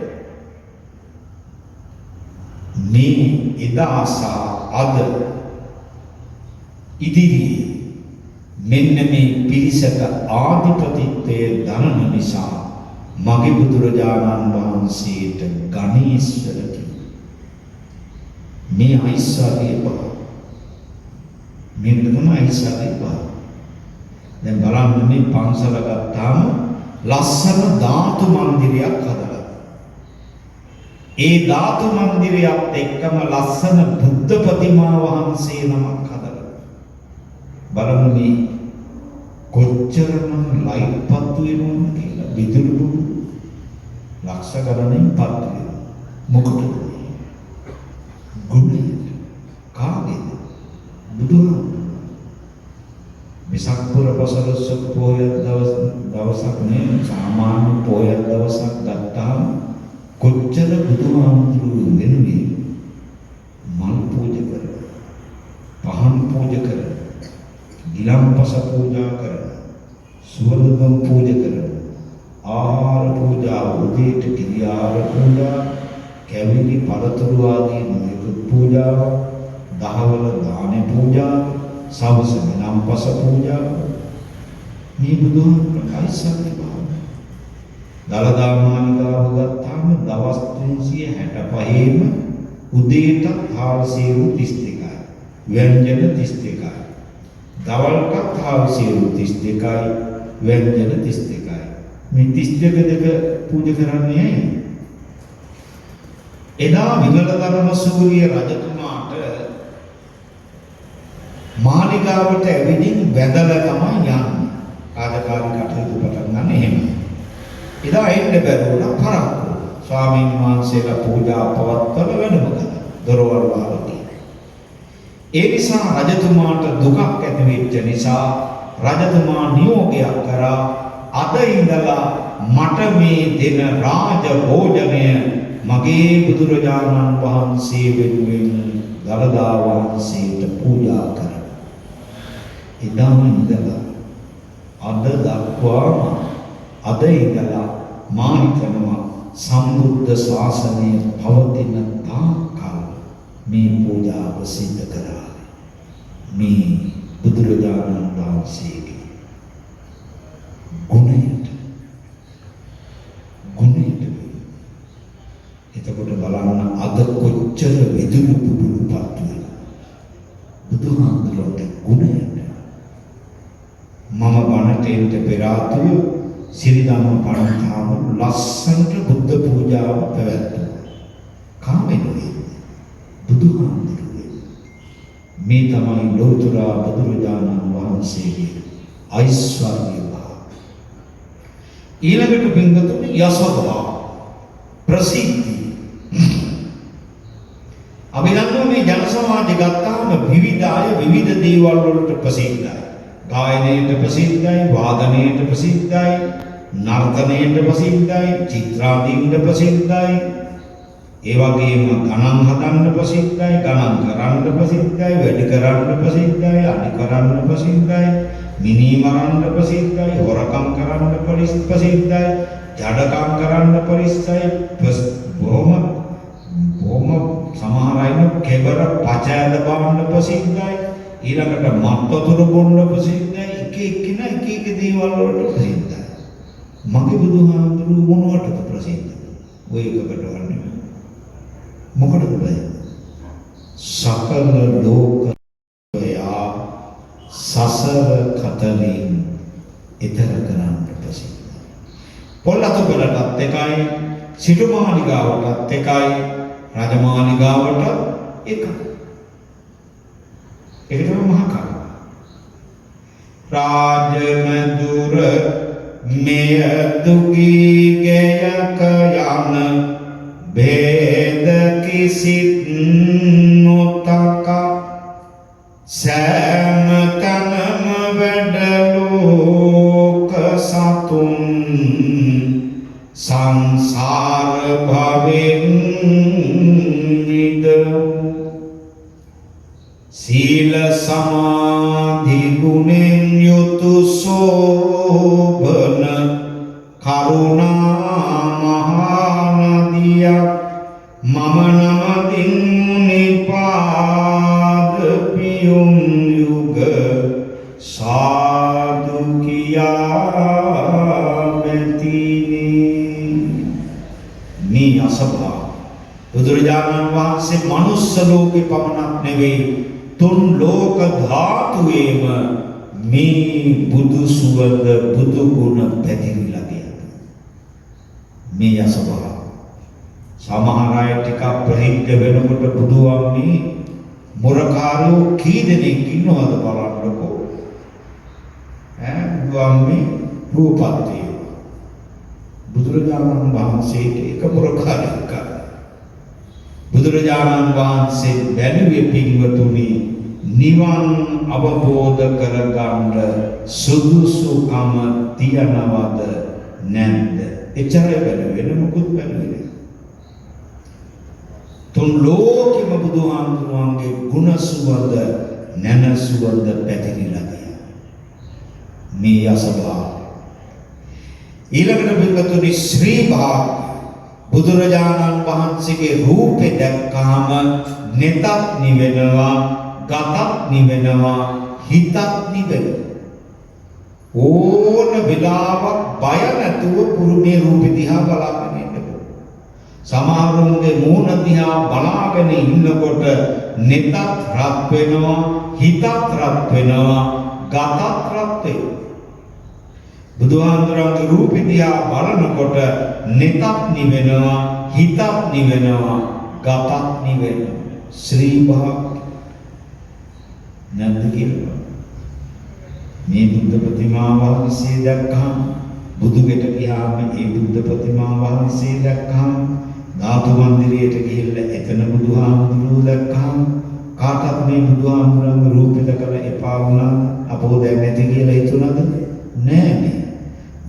මේ එදා සහ අද ඉදිරියේ මෙන්න මේ පිරිසක ආධිපතිත්වය දරන නිසා මගේ බුදුරජාණන් වහන්සේට ගණේශ්වර කියනවා. මේ ඓශ්වර්ය බව. මෙන්න තමයි ඓශ්වර්ය බව. දැන් බලන්න මේ පන්සල ගත්තාම ලස්සන ධාතු මන්දිරයක් හදලා. ඒ ධාතු මන්දිරයත් එක්කම ලස්සන බුද්ධ ප්‍රතිමා වහන්සේ නමක් හදලා. බලන්න මේ කොච්චරනම් ලයිට් පත්තු වෙනවද කියලා. විදුලි බුදු ලක්ෂ ගණනින් පත්තු වෙනවා. මොකටද? ගුණය. කාගේද? බුදුහාමුදුරුවෝ. වෙසක් පුර පසළොස්වක පොය දවසක් නේ සාමාන්‍ය පොය දවසක් ගත්තාම කොච්චර බුදුහාමුදුරුවෝ වෙනුනේ මල් පූජා කරනවා. පහන් පූජා කරනවා. ගිලම්පස පූජා කරනවා. සුවඳ පූජා කරනවා. ආහාර පූජා, උදේට කිරියාර පූජා, කැවිලි පළතුරු ආදී නොයෙකුත් පූජා, දහවල දාන පූජා, සවස ගිලම්පස පූජා. මේ බුදුහාමුදුරුවෝ ඓශ්වර්ය භාව. දලදා මාලිගාව ගත්තාම දවස් 365ෙම උදේට හාල් සේරු 32යි. ව්‍යංජන 32යි. දවල්ටත් හාල් සේරු 32යි. ව්‍යංජන 32යි. මේ 32 දෙක පූජා කරන්නේ ඇයි? එදා විමලධර්ම සූරිය රජතුමාට මාලිගාවට ඇවිදින් වැඳලා තමයි යන්නේ. කාර්යකාරී කටයුතු පටන් ගන්න එහෙම. එදා එන්න බැරුණා පරක්කු. ස්වාමීන් වහන්සේලා පූජා පවත්වල වැඩම කළා. දොරවල් වහලා. ඒ නිසා රජතුමාට දුකක් ඇති වෙච්ච නිසා රජතුමා නියෝගයක් කරා අද ඉඳලා මට මේ දෙන රාජ භෝජනය මගේ බුදුරජාණන් වහන්සේ වෙනුවෙන් දළදා වහන්සේට පූජා කරන්න. එදාම ඉඳලා අද දක්වාම අද ඉඳලා මා හිතනවා සම්බුද්ධ ශාසනය පවතින තාක්කල් මේ පූජාව සිද්ධ කරා මේ බුදුරජාණන් වහන්සේගේ ගුණයට එතකොට බලන්න අද කොච්චර විදුලි පුදුපත් වෙලා බුදුහාමුදුරන්ගේ ගුණයට මම බණට එන්න පෙර ආතුව සිරිධම්ම පණතාව ලස්සනට බුද්ධ පූජාව පැවැත්වුවා. කාමෙන්නේ බුදුහාමුදුරුවෝ මේ තමයි ලෝතර බුදුරජාණන් වහන්සේගේ ඓශ්වර්ය භාව. ඊළඟට බින්දුතුනි යසෝදා ප්‍රසිද්ධි. අපි දන්නවා මේ ජන සමාජය ගත්තාම විවිධ අය විවිධ දේවල් වලට ප්‍රසිද්ධයි. ගායනයට ප්‍රසිද්ධයි, වාදනයට ප්‍රසිද්ධයි, නර්තනයට ප්‍රසිද්ධයි, චිත්‍රාදීන්ට ප්‍රසිද්ධයි. ඒ වගේම ගණන් හදන්න ප්‍රසිද්ධයි, ගණන් කරන්න ප්‍රසිද්ධයි, වැඩි කරන්න ප්‍රසිද්ධයි, අඩි කරන්න ප්‍රසිද්ධයි, මිනි මරන්න ප්‍රසිද්ධයි, හොරකම් කරන්න ප්‍රසිද්ධයි, ජඩකම් කරන්න ප්‍රසිද්ධයි, බොහොම සමහර අය කෙබර පචෑද බවන්න ප්‍රසිද්ධයි. ඊළඟට මත්වතුරු බොන්න ප්‍රසිද්ධයි. එක එක්කිනා එක එක දේවල් වලට ප්‍රසිද්ධයි. මගේ බුදුහාමුදුරුවෝ මොනවටද ප්‍රසිද්ධ? ඔය එකකට වන්නේ. මොකටද බය? සකල ලෝකයා සසර කතරින් ඊතර කරන්න ප්‍රසිද්ධයි. පොළොතපළටත් එකයි, සිටුමාලිගාවටත් එකයි, රජමාලිගාවට එකයි. ඒක තමයි මහා කරුණ. රාජමදුර මෙය දුගී ගෙයක යන ભેද කිසිත් නොතක සෑම තනම වැඩලෝක සතුන් සංසාර භවෙන් නිදවූ සීල සමාධි ගුණෙන් යුතු සෝබන කරුණා මහා නදියක් මම නමදින් නිපාද පියුම් යුග සාදු කියා මෙතිනි. මේ අසභා බුදුරජාණන් වහන්සේ මනුස්ස ලෝකේ පමණක් නෙවෙයි තුන් ලෝක ධාතුවේම මේ බුදු සුවඳ බුදු ගුණ පැතිරිලා ගියා. මේ යසබහ සමහර අය ටිකක් ප්‍රහිද්ද වෙනකොට බුදුවම්මේ මොරකාරයෝ කී දෙනෙක් ඉන්නවද බලන්නකෝ. බුදුවම්මේ රූපත් බුදුරජාණන් වහන්සේට එක මොරකාරයෙක් බුදුරජාණන් වහන්සේ බැලුවේ පින්වතුනි නිවන් අවබෝධ කරගන්න සුදුසුකම තියනවද නැද්ද? එච්චරයි බැලුවේ, වෙන මොකුත් බැලුවේ නෑ. තුන් ලෝකෙම බුදුහාමුදුරන්ගේ ගුණ සුවඳ නැන සුවඳ පැතිරිලා ගියා. මේ යසභා ඊළඟට පින්වතුනි ශ්‍රී භාග බුදුරජාණන් වහන්සේගේ රූපේ දැක්කාම නෙතක් නිවෙනවා, ගතක් නිවෙනවා, හිතක් නිවෙනවා. ඕන වෙලාවක් බය නැතුව පුරුමේ රූපේ දිහා බලාගෙන ඉන්න. සමහරුන්ගේ මූණ දිහා බලාගෙන ඉන්නකොට නෙතත් රත් වෙනවා, හිතත් රත් වෙනවා, ගතත් රත් වෙනවා. බුදුහාමුදුරන්ගේ රූපෙ දිහා බලනකොට නෙතක් නිවෙනවා, හිතක් නිවෙනවා, ගතක් නිවෙනවා. ශ්‍රී භාග නැද්ද කියලා. මේ බුද්ධ ප්‍රතිමා වහන්සේ දැක්කහම බුදුගෙට ගියාම ඒ බුද්ධ ප්‍රතිමා වහන්සේ දැක්කහම ධාතු මන්දිරයට ගිහිල්ලා එතන බුදුහාමුදුරුවෝ දැක්කහම කාටත් මේ බුදුහාමුදුරන්ගේ රූපෙ දැකලා එපා වුණා අපෝ දැන් නැති කියලා හිතුණාද? නෑ නේ.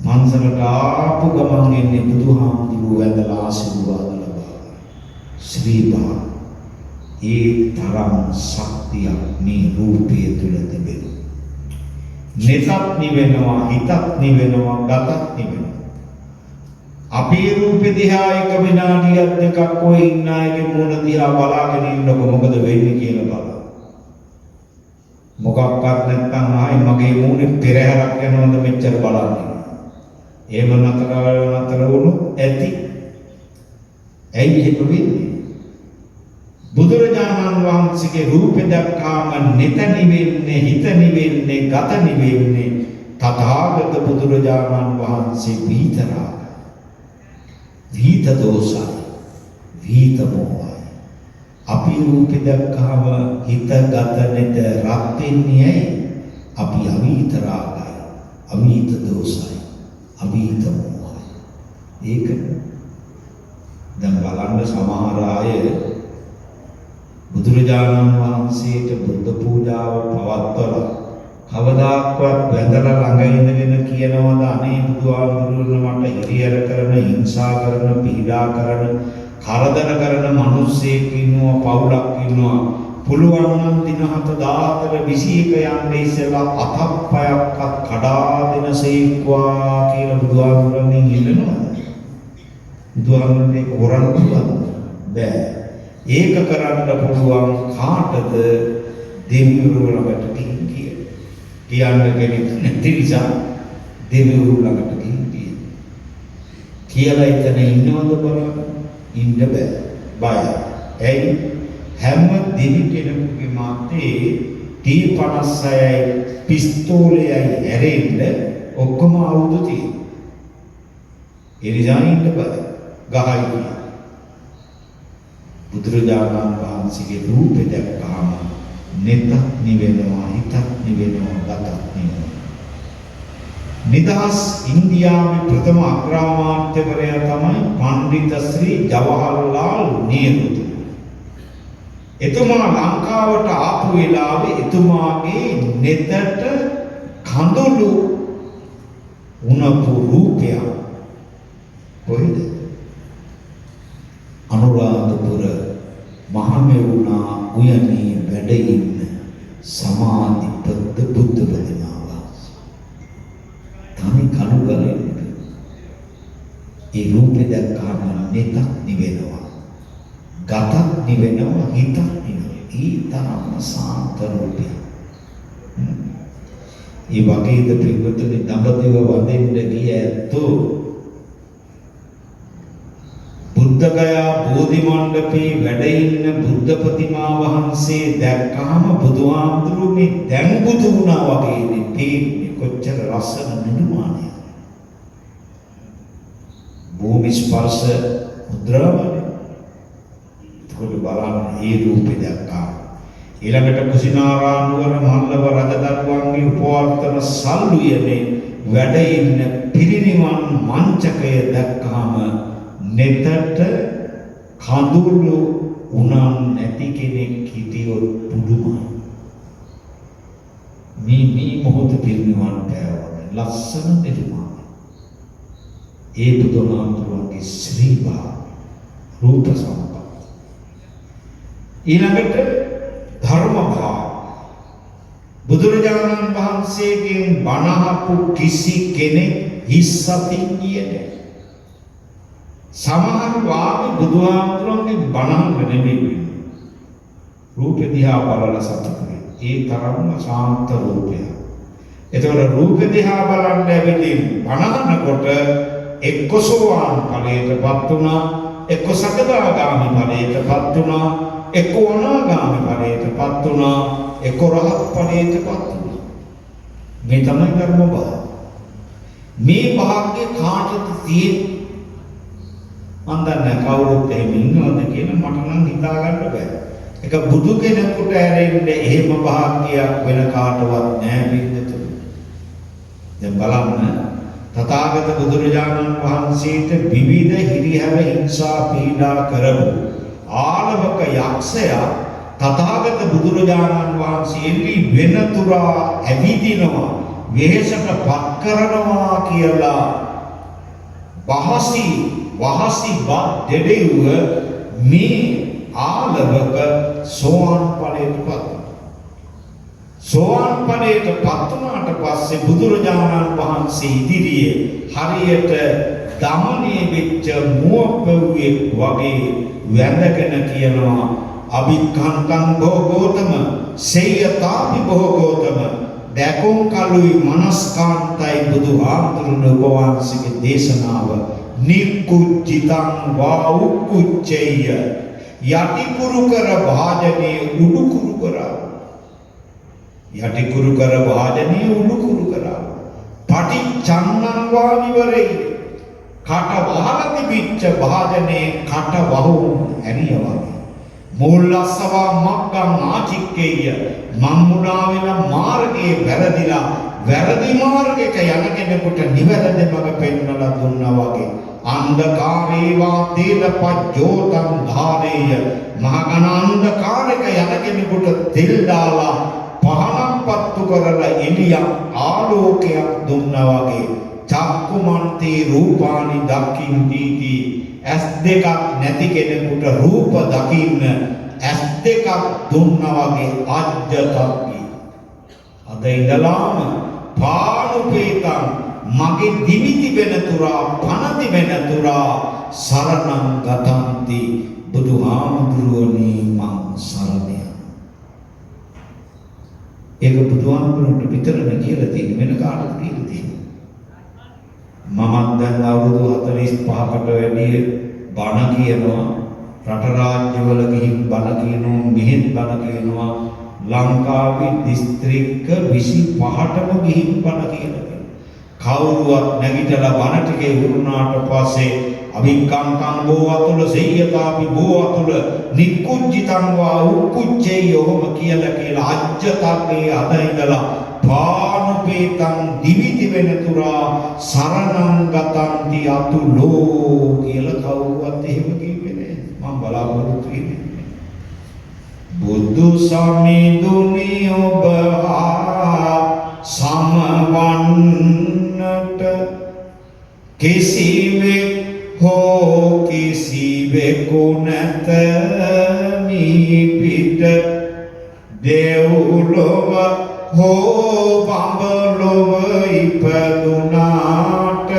මන්සලට ආපු ගමන් එන්නේ බුදුහාමුදුරුවෝ වැඳලා ආශිර්වාද ලබා. ශ්‍රී භාග ඒ තරම් ශක්තියක් මේ රූපය තුල තිබෙනවා. නෙතත් නිවෙනවා, හිතත් නිවෙනවා, ගතත් නිවෙනවා. අපේ රූපේ දිහා එක විනාඩියක් දෙකක් ඔය ඉන්න අයගේ මූණ දිහා බලාගෙන ඉන්නකො මොකද වෙන්නේ කියලා බලන්න. මොකක්වත් නැත්නම් ආයි මගේ මූණේ පෙරහැරක් යනවද මෙච්චර බලන්නේ. එහෙම නතර වුණොත් ඇති. ඇයි එහෙම වෙන්නේ? බුදුරජාණන් වහන්සේගේ රූපේ දැක්කාම නිත නිවෙන්නේ, හිත නිවෙන්නේ, ගත නිවෙන්නේ තථාගත බුදුරජාණන් වහන්සේ විතරයි. විත දෝසයි, විත මොහයි. අපි රූපේ දැක්කාම හිත ගත නැත රත් වෙන්නේ ඇයි? අපි අවිත රාගයි, අවිත දෝසයි, අවිත මොහයි. ඒක දැන් බලන්න සමහර අය බුදුරජාණන් වහන්සේට බුද්ධ පූජාව පවත්වලා කවදාක්වත් වැඳලා ළඟ ඉඳගෙන කියනවාද අනේ බුදුහාමුදුරුවෝ මට හිරිහැර කරන, හිංසා කරන, පීඩා කරන, කරදර කරන මිනිස්සෙක් ඉන්නවා, පවුලක් ඉන්නවා. පුළුවන් නම් දින 7-14 21 යන්නේ ඉස්සෙල්ලා අතප්පයක්වත් කඩා දෙන සේක්වා කියලා බුදුහාමුදුරන්ගෙන් ඉල්ලනවා. බුදුහාමුදුරනේ කොරන්න පුළුවන් බෑ. ඒක කරන්න පුළුවන් කාටද? දෙවිවරු ළඟට කියන්න කෙනෙක් නැති නිසා දෙවිවරු ළඟට කියලා එතන ඉන්නවද බලන්න. ඉන්න බෑ. බයයි. ඇයි? හැම දෙවි කෙනෙකුගේ මාතේ T56යි පිස්තෝලයයි ඇරෙන්න ඔක්කොම ආයුධ තියෙනවා. ඒ නිසා ඉන්න බෑ. ගහයි. බුදුරජාණන් වහන්සේගේ රූපේ දැක්කහම නෙතත් නිවෙනවා, හිතත් නිවෙනවා, ගතත් නිවෙනවා. නිදහස් ඉන්දියාවේ ප්‍රථම අග්‍රාමාත්‍යවරයා තමයි පණ්ඩිත ශ්‍රී ජවහර්ලාල් නෙහ්රු. එතුමා ලංකාවට ආපු වෙලාවේ එතුමාගේ නෙතට කඳුළු උණපු රූපය කොහෙද? අනුරාධපුර මහමෙවුනා උයනේ වැඩ ඉන්න සමාධිපත්ත බුද්ධ ප්‍රතිමාව. තනි කණු ගලේ ඒ රූපේ දැක්කම නෙතක් නිවෙනවා, ගතක් නිවෙනවා, හිතක් නිවෙනවා. ඊතරම් සාන්ත රූපය. ඒ වගේද පිළිවෙතේ දඹදිව වඳින්න ගිය ඇත්තෝ බුද්ධගයා බෝධි මණ්ඩපේ වැඩ ඉන්න බුද්ධ ප්‍රතිමා වහන්සේ දැක්කහම බුදුහාමුදුරුවෝ මේ දැන් බුදු වුණා වගේ පේන්නේ. කොච්චර ලස්සන නිර්මාණයක්. භූමි ස්පර්ශ මුද්‍රාවනේ. ඒක බලන්න මේ රූපේ දැක්කා. ඊළඟට කුසිනාරා නුවර මල්ලව රජදරුවන්ගේ උපවර්තන සල්ලුයනේ වැඩ ඉන්න පිරිනිවන් මංචකය දැක්කහම නෙතට කඳුළු උනන් නැති කෙනෙක් හිටියොත් පුදුමයි. මේ මොහොත පිරිනිවන් පෑවන ලස්සන නිර්මාණය. ඒ බුදුහාමුදුරුවන්ගේ ශ්‍රීබා රූප සම්පත්. ඊළඟට ධර්ම භාව. බුදුරජාණන් වහන්සේගෙන් බණහපු කිසි කෙනෙක් හිස්සතින් කියන්නේ. සමහර වාගේ බුදුහාමුදුරන්ගේ බණහන් නෙමෙයි. රූපේ දිහා බලලා සතුටු වෙයි. ඒ තරම්ම ශාන්ත රූපයක්. ඒතකොට රූපේ දිහා බලන්න ඇවිදින් බණහනකොට එක්ක සෝවාන් ඵලයටපත් වුණා, එක්ක සකදාගාමි ඵලයටපත් වුණා, එක්ක අනාගාමි ඵලයටපත් වුණා, එක්ක රහත් ඵලයටපත් වුණා. මේ තමයි ධර්ම භාව. මේ භාග්‍ය කාටද තියෙන්නේ? මම දන්නේ කවුරුත් එහෙම ඉන්නවද කියලා මට නම් හිතා ගන්න බෑ. ඒක බුදු කෙනෙකුට ඇරෙන්න එහෙම භාග්‍යයක් වෙන කාටවත් නැහැ බින්දතුනි. දැන් බලන්න තථාගත බුදුරජාණන් වහන්සේට විවිධ හිරිහැර හිංසා පීඩා කරපු ආලවක යක්ෂයා තථාගත බුදුරජාණන් වහන්සේගේ වෙනතුරා ඇවිදිනවා, වෙහෙසට පත් කරනවා කියලා වහසි බත් දෙඩෙව්ව මේ ආලවක සෝවාන් ඵලයටපත්. සෝවාන් ඵලයට පත් වුණාට පස්සේ බුදුරජාණන් වහන්සේ ඉදිරියේ හරියට දමණය වෙච්ච මුවපැව්වෙක් වගේ වැඳගෙන කියනවා අභික්ඛන්තං භෝගෝතම සේයතාපි භෝගෝතම දැකුම් කලුයි මනස්කාන්තයි බුදුහාමුදුරනේ ඔබ වහන්සේගේ දේශනාව නිකුච්චිතං වා උක්කුච්චේය යටි කුරු කර භාජනේ උඩු කුරු කරා යටි කුරු කර භාජනේ උඩු කුරු කරා පටිච්චන්නං වා විවරේ කට වහලා තිබිච්ච භාජනේ කට වහුන් ඇරියවා මූලස්සවා මග්ගං ආචික්කේය මම්මුණා වෙන මාර්ගයේ වැරදිලා වැරදි මාර්ගයක යන කෙනෙකුට නිවැරදි මඟ පෙන්වලා දුන්නා වගේ අන්ධකාරේ වාතේන පජ්ජෝතං ධාරේය මහඝන අන්ධකාරයක යන කෙනෙකුට තෙල් දාලා පහනක් පත්තු කරලා එළියක් ආලෝකයක් දුන්නා වගේ චක්කුමන්තේ රූපානි දක්ඛින්දීති ඇස් දෙකක් නැති කෙනෙකුට රූප දකින්න ඇස් දෙකක් දුන්නා වගේ අජ්ජතප්පි අද ඉඳලාම පානුපේතං මගේ දිවිති වෙන තුරා පනති වෙන තුරා සරණං ගතන්ති බුදුහාමුදුරුවනේ මං සරණය ඒක බුදුහාමුදුරුවන්ට විතරම කියලා තියෙන වෙන කාටද කියලා තියෙන්නේ මමත් දැන් අවුරුදු 45කට වැඩි බණ කියනවා රට රාජ්‍යවල ගිහින් බණ කියනවා මෙහෙත් බණ කියනවා ලංකාවේ දිස්ත්‍රික්ක 25ටම ගිහින් බණ කියනවා කවුරුවත් නැගිටලා බණ ටිකේ වුණාට පස්සේ අභික්ඛන්තං බෝ අතුල සේයතාපි බෝ අතුල නික්කුච්චිතං වා උක්කුච්චේ යෝම කියලා අජ්ජතප්පේ අද ඉඳලා පානුපේතං දිවිති වෙන තුරා සරණං ගතන්ති අතුලෝ කියලා කවුරුවත් එහෙම කිව්වේ නෑ මම බලාපොරොත්තු වෙන්නේ බුදු සමිඳුනි ඔබ සමවන්නට කිසිවෙක් හෝ කිසිවෙකු නැත මී පිට දෙව්ලොව හෝ බඹලොව ඉපදුනාට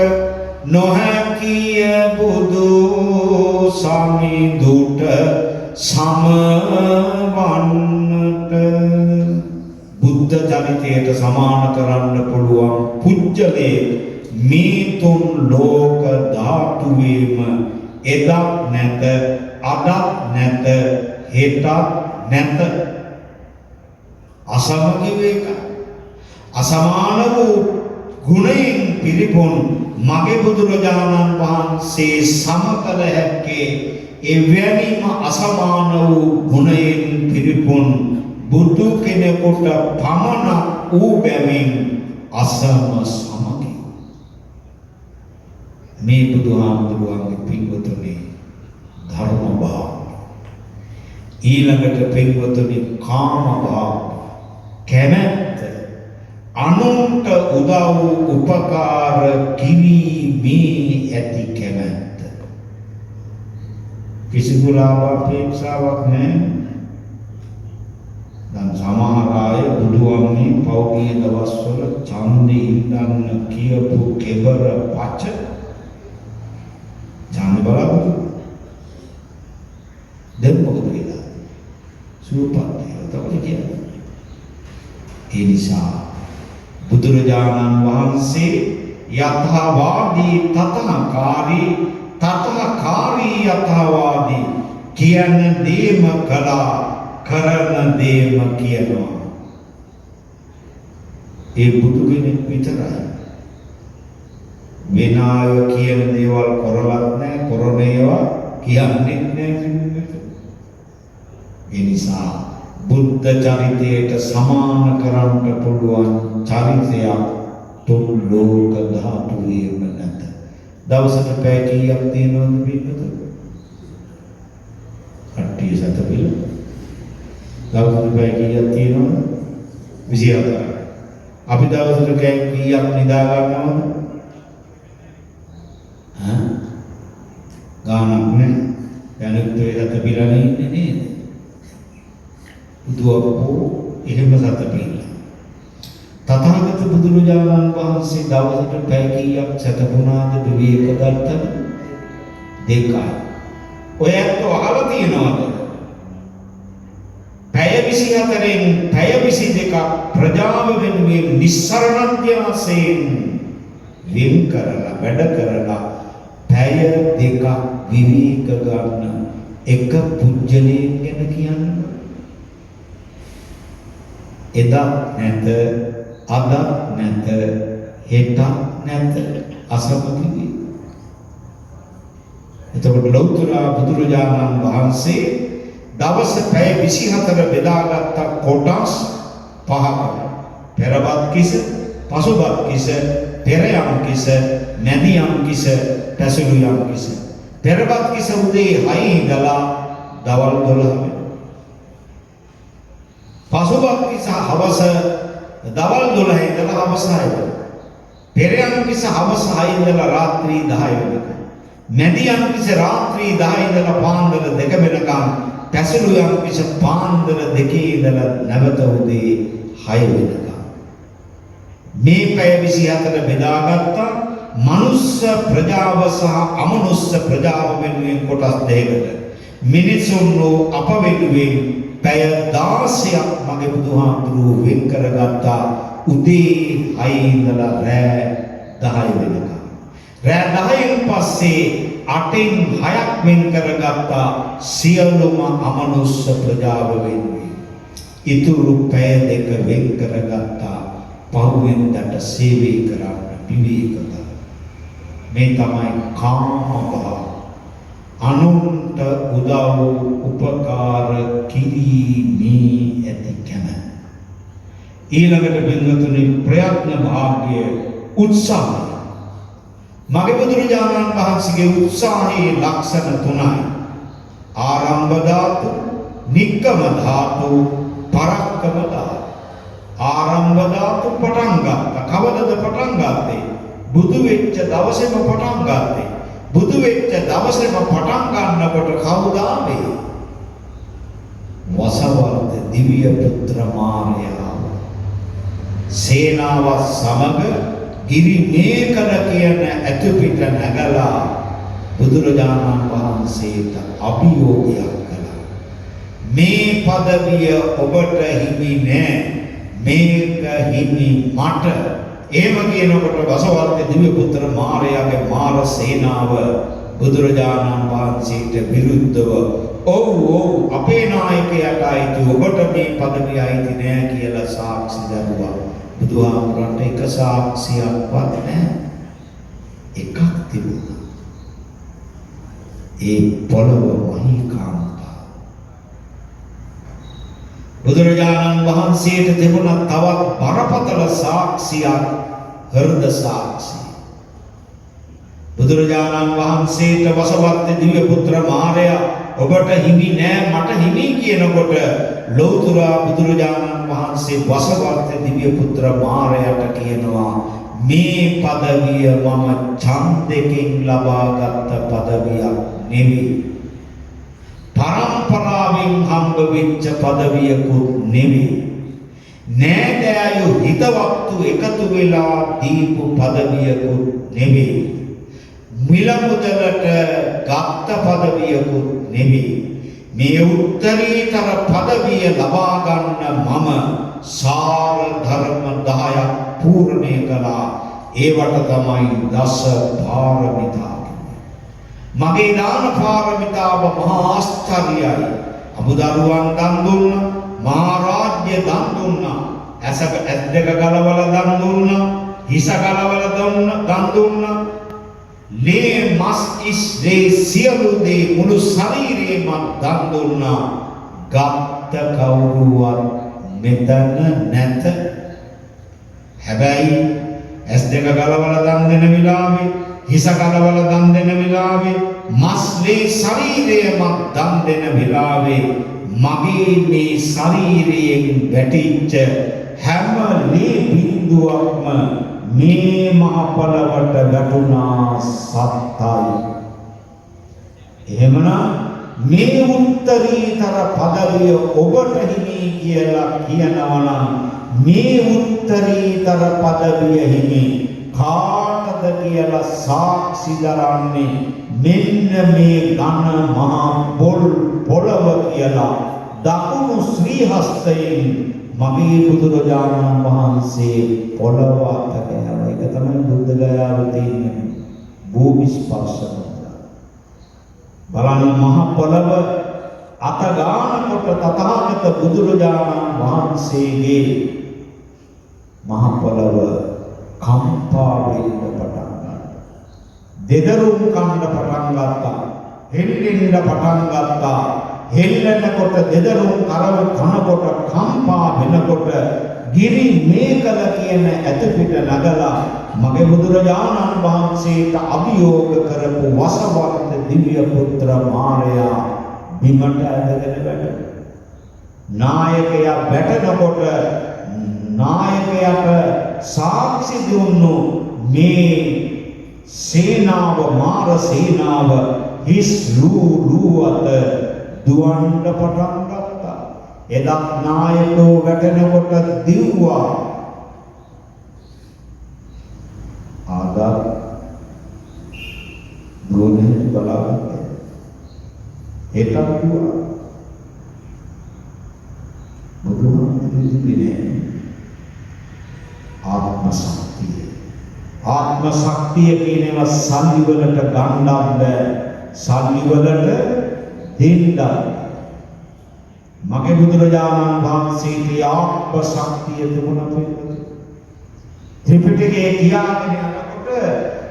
නොහැකිය බුදු සමිඳුට සමවන්නට බුද්ධ චරිතයට සමාන කරන්න පුළුවන් පුජ්‍යලේ මේ තුන් ලෝක ධාතුවේම එදක් නැත අදක් නැත හෙටක් නැත අසමගිවේක අසමාන වූ ගුණයෙන් පිරිපුන් මගේ බුදුරජාණන් වහන්සේ සමකල හැක්කේ එවැනිම අසමාන වූ ගුණයෙන් පිරිපුන් බුදු කෙනෙකුට පමණක් වූ බැවින් අසම සමගි මේ බුදුහාමුදුරුවන්ගේ පින්වතුනි ධර්ම භාව ඊළඟට පින්වතුනි කාම භාව කැමැත්ත අනුන්ට උදව් උපකාර කිරීමේ ඇති කැමැත්ත කිසිදු ලාභ අපේක්ෂාවක් නැහැ දැන් සමහර අය බුදුවන්නේ පෞද්ගලික දවස්වල ඡන්දෙ ඉඳන් කියපු කෙබර පච ඡන්ද බලන්න දැන් මොකද වෙලා සූපත් තමයි කියන්නේ ඒ නිසා බුදුරජාණන් වහන්සේ යථාවාදී තථාකාරී යථාවාදී කියන දේම කළා කරන දේම කියනවා ඒ බුදු කෙනෙක් විතරයි වෙන අය කියන දේවල් කරලත් නැහැ කරන ඒවා කියන්නේ නැහැ ඒ නිසා බුද්ධ චරිතයට සමාන කරන්න පුළුවන් චරිතයක් තුන් ලෝක ධාතුවේම නැත. දවසට පැය කීයක් තියෙනවද පින්නත? කට්ටිය සතපිල. දවසට පැය කීයක් තියෙනවද? 24. අපි දවසට කීයක් නිදා ගන්නවද? ගානක් නෑ. දැනුත් ඒ සතපිලනේ ඉන්නේ නේද? බුදුවපෝ එහෙම සතපිල. තථාගත බුදුරජාණන් වහන්සේ දවසට පැය කීයක් සැතපුණාද විවේක ගත්තද? දෙකයි. ඔය ඇත්තෝ අහලා තියෙනවද? පැය 24න් පැය 22ක් ප්‍රජාව වෙනුවෙන් නිස්සරණාධ්‍යාසයෙන් වෙන් කරලා වැඩ කරලා පැය දෙකක් විවේක ගන්න එක පුජ්‍යලයෙන් ගැන කියන්න. එදා නැත, අද නැත, හෙට නැත, අසමති වේ. එතකොට ලෞතර බුදුරජාණන් වහන්සේ දවස් පැය 24 බෙදාගත්ත කොටස් පහක්. පෙරවත් කිස, පසුවත් කිස, පෙර යම් කිස, නැදි යම් කිස, පැසළු යම් කිස. පෙරවත් කිස උදේ 6 ඉඳලා දවල් 12 වෙනකම්. පසුවත් කිස හවස දවල් 12 ඉඳලා හවස 6 වෙනකම්. පෙර යම් කිස හවස 6 ඉඳලා රාත්‍රී 10 වෙනකම්. නැදි යම් කිස රාත්‍රී 10 ඉඳලා පාන්දර 2 වෙනකම්. පැසළු යම් කිස පාන්දර 2 ඉඳලා නැවත උදේ 6 වෙනකම්. මේ පැය 24 බෙදාගත්තා මනුස්ස ප්‍රජාව සහ අමනුස්ස ප්‍රජාව වෙනුවෙන් කොටස් දෙකකට. මිනිසුන් අප වෙනුවෙන් පැය 16ක් මගේ බුදුහාමුදුරුවෝ වෙන් කරගත්තා උදේ 6 ඉඳලා රෑ 10 වෙනකම්. රෑ 10න් පස්සේ 8න් 6ක් වෙන් කරගත්තා සියලුම අමනුස්ස ප්‍රජාව වෙනුවෙන්. ඉතුරු පැය දෙක වෙන් කරගත්තා පහුවෙන්දට සේවය කරන්න විවේකද. මේ තමයි කාම භාව. අනුන්ට උදව් උපකාර කිරීමේ ඇති කැමැත්ත. ඊළඟට බින්දුතුනි ප්‍රයත්න භාග්‍ය උත්සාහය. මගේ බුදුරජාණන් වහන්සේගේ උත්සාහයේ ලක්ෂණ තුනයි. ආරම්භ ධාතු, නික්කම ධාතු, පරක්කම ධාතු. ආරම්භ ධාතු පටන් ගත්තා. කවදද පටන් ගත්තේ? බුදු වෙච්ච දවසේම පටන් ගත්තේ. බුදු වෙච්ච දවසේම පටන් ගන්නකොට කවුද ආවේ? වසවර්ත දිව්‍ය පුත්‍ර මාරයා සේනාව සමග ගිරි මේකල කියන ඇතු පිට නැගලා බුදුරජාණන් වහන්සේට අභියෝගයක් කළා. මේ পদවිය ඔබට හිමි නෑ, මේක හිමි මට. එහෙම කියනකොට වසවර්ත දිව්‍ය පුත්‍ර මාරයාගේ මාර සේනාව බුදුරජාණන් වහන්සේට විරුද්ධව ඔව් අපේ නායකයාට අයිති, ඔබට මේ পদවිය අයිති නෑ කියලා සාක්ෂි දරුවා. බුදුහාමුදුරන්ට එක සාක්ෂියක්වත් නැහැ. එකක් තිබුණා. ඒ පොළව මහීකාන්තා. බුදුරජාණන් වහන්සේට තිබුණා තවත් බරපතල සාක්ෂියක්, හෘද සාක්ෂිය. බුදුරජාණන් වහන්සේට වසවර්ත දිව්‍ය පුත්‍ර මාරයා ඔබට හිමි නෑ මට හිමි කියනකොට ලෞතර බුදුරජාණන් වහන්සේ වසවර්ත දිව්‍ය පුත්‍ර මාරයාට කියනවා මේ পদවිය මම ඡන්දයෙන් ලබාගත් පදවියක් නෙවෙයි, පරම්පරාවෙන් හම්බ වෙච්ච පදවියකුත් නෙවෙයි, නෑදෑයෝ හිතවත්තු එකතු වෙලා දීපු පදවියකුත් නෙවෙයි, මිල මුදලට ගත්ත පදවියකුත් නෙවෙයි. මේ උත්තරීතර පදවිය ලබා ගන්න මම සාර ධර්ම 10ක් පූර්ණේ කළා. ඒවට තමයි දස පාරමිතා. මගේ දාන පාරමිතාව මහා ආශ්චර්යයි. අමුදරුවන් දන් දුන්නා, මහා රාජ්‍ය දන් දුන්නා, ඇස් දෙක ගලවලා දන් දුන්නා, හිස ගලවලා දන් දුන්නා. ලේ මස් ඉස්සේ සියලු දේ මුළු ශරීරේම දන් දුන්නා. ගත්ත කවුරුවත් මෙතන නැත. හැබැයි ඇස් දෙක ගලවලා දන් දෙන වෙලාවේ, හිස ගලවලා දන් දෙන වෙලාවේ, මස් ලේ ශරීරයම දන් දෙන වෙලාවේ මගේ මේ ශරීරයෙන් වැටිච්ච හැම ලේ බිඳුවක්ම මේ මහ පොළවට වැටුණා සත්තයි. එහෙමනම් මේ උත්තරීතර පදවිය ඔබට හිමි කියලා කියනවා නම් මේ උත්තරීතර පදවිය හිමි කාටද කියලා සාක්ෂි දරන්නේ මෙන්න මේ ඝන මහා පොළව කියලා දකුණු ශ්‍රී හස්තයෙන් මගේ බුදුරජාණන් වහන්සේ පොළව අතකෑව. ඒක තමයි බුද්ධ ගයාවේ තියෙන භූමි ස්පර්ශන. බලන්න මහ පොළව අත ගන්නකොට තථාගත බුදුරජාණන් වහන්සේගේ මහ පොළව කම්පා වෙන්න පටන් ගත්තා. දෙදරුම් කන්න පටන් ගත්තා. හෙල්ලෙන්න පටන් ගත්තා. හෙල්ලෙනකොට දෙදරුම් කරව කනකොට කම්පා වෙනකොට ගිරි මේකල කියන ඇත පිට නගලා මගේ බුදුරජාණන් වහන්සේට අභියෝග කරපු වසවර්ත දිව්‍ය පුත්‍ර මාරයා බිමට ඇදගෙන වැටුණා. නායකයා වැටෙනකොට නායකයාට සාක්ෂි දුන්නු මේ සේනාව මාර සේනාව හිස් ලූ දුවන්න පටන් ගත්තා. එදත් නායකෝ වැටෙනකොට දිව්වා. ආදා දුවන්නේ බලාගත්තා. ඒකක් දුවා. බුදුහාමුදුරුවෝ ආත්ම ශක්තිය කියනවා සල්ලි වලට ගන්නත් බෑ. සල්ලි වලට දෙන්නත්. මගේ බුදුරජාණන් වහන්සේගේ ආත්ම ශක්තිය තිබුණා. ත්‍රිපිටකයේ කියාගෙන යනකොට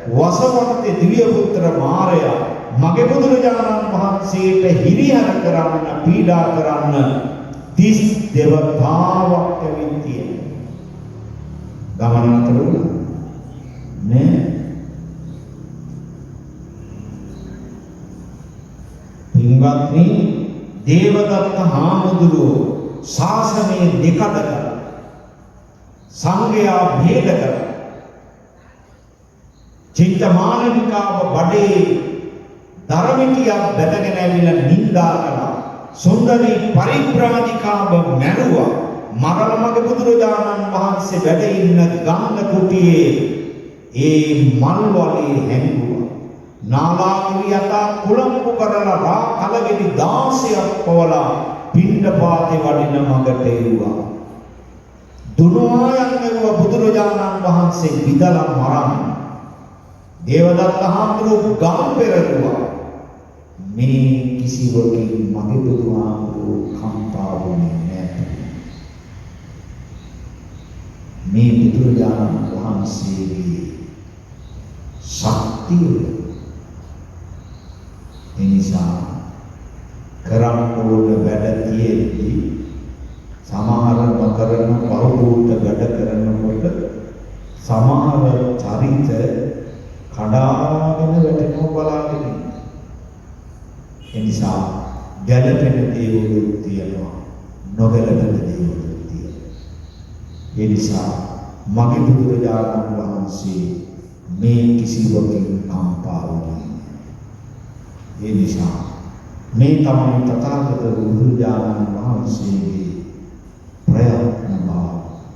වසවර්ත දිව්‍ය පුත්‍ර මාරයා මගේ බුදුරජාණන් වහන්සේට හිරිහැර කරන්න පීඩා කරන්න 30 දෙවතාවක් ඇවිත් ගමන අතර නේ පින්වත්නි දේවදත්ත හාමුදුරුවෝ ශාසනයේ දෙකඩ කළා. සංඝයා භේද කළා. චිත්තමානනිකාව බඩේ ධර්මිකියක් බැඳගෙන ඇවිල්ලා නිඳා කළා. සුන්දරී පරිබ්‍රාජිකාව මැරුවා. මරණමග බුදුරජාණන් වහන්සේ වැඩ ඉන්න ගංග කුටියේ ඒ මල් වලේ හැංගුවා. නාලාගිරියතා කුලම්පු කරලා රා කලගෙඩි 16ක් පවලා පිණ්ඩපාතේ වඩින මගට එව්වා. දුනුවායන් එව්වා බුදුරජාණන් වහන්සේ විදලා මරන්න. දේවදත්ත හාමුදුරුවෝ ගම් පෙරළුවා. මේ කිසිවකින් මගේ බුදුහාමුදුරුවෝ කම්පා වුණේ නැහැ. මේ බුදුරජාණන් වහන්සේගේ ශක්තිය එනිසා කරන්න ඕන වැඩ තියෙද්දී සමහර නොකරන බහුබූත වැඩ කරනකොට සමහර චරිත කඩාගෙන වැටෙනවා බලාගෙන. එනිසා ගැළපෙන දේවලුත් තියෙනවා, නොගැළපෙන දේවලුත් තියෙනවා. එනිසා මගේ බුදුරජාණන් වහන්සේ මේ කිසිවකින් කම්පා වුණේ. ඒ නිසා මේ තමයි තථාගත බුදුරජාණන් වහන්සේගේ ප්‍රයත්න බව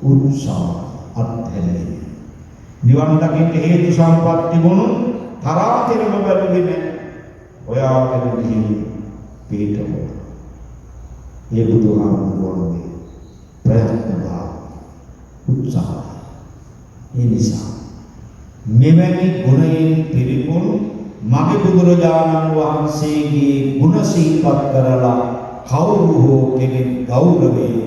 උත්සාහ අත්හැරේ. නිවන් දකින්න හේතු සම්පත් තිබුණු තරාතිරම බැලුවේ ඔයාගෙන ගිහින් පිටව. මේ බුදුහාමුදුරුවෝගේ ප්‍රයත්න බව උත්සාහ. ඒ නිසා මෙවැනි ගුණයෙන් පිරිපුන් මගේ බුදුරජාණන් වහන්සේගේ ගුණ සිහිපත් කරලා කවුරු හෝ කෙනෙක් ගෞරවයෙන්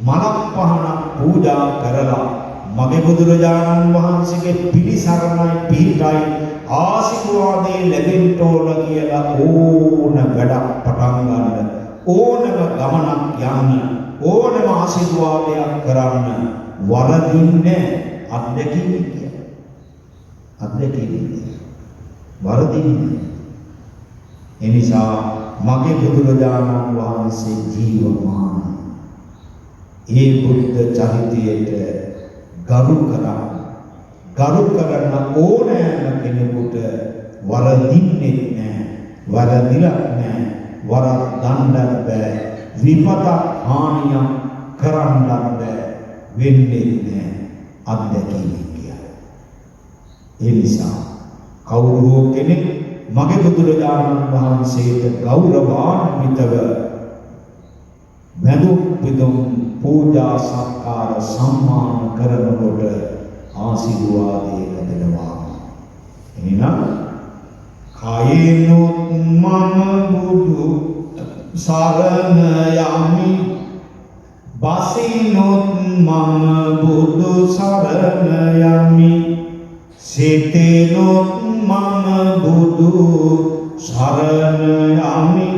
මලක් පහනක් පූජා කරලා මගේ බුදුරජාණන් වහන්සේගේ පිළිසරණයි පිහිටයි ආශිර්වාදේ ලැබෙන්න ඕන කියලා ඕන වැඩක් පටන් ගන්න, ඕනම ගමනක් යන්න, ඕනම ආශිර්වාදයක් කරන්න වරදින්නේ අත්දැකීම කියන්නේ. අත්දැකීම වරදින්නේ. එනිසා මගේ බුදුරජාණන් වහන්සේ ජීවමාන. ඒ බුද්ධ චරිතයට ගරු කරන ඕනෑම කෙනෙකුට වරදින්නේ නැහැ. වරදිලක් නැහැ. වරදන්නත් බෑ. විපතක් හානියක් කරන්නත් බෑ. වෙන්නේ නැහැ අත්දැකීම කියලා. ඒ නිසා කවුරු හෝ කෙනෙක් මගේ බුදුරජාණන් වහන්සේට ගෞරවාන්විතව වැඳුම් පිදුම් පූජා සත්කාර සම්මාන කරනකොට ආශිර්වාදයේ ලැබෙනවා. එහෙනම් කායේනොත් මම බුදු සරණ යමි බසිනොත් මම බුදු සරණ යමි සිතේනොත් මම බුදු සරණ යමි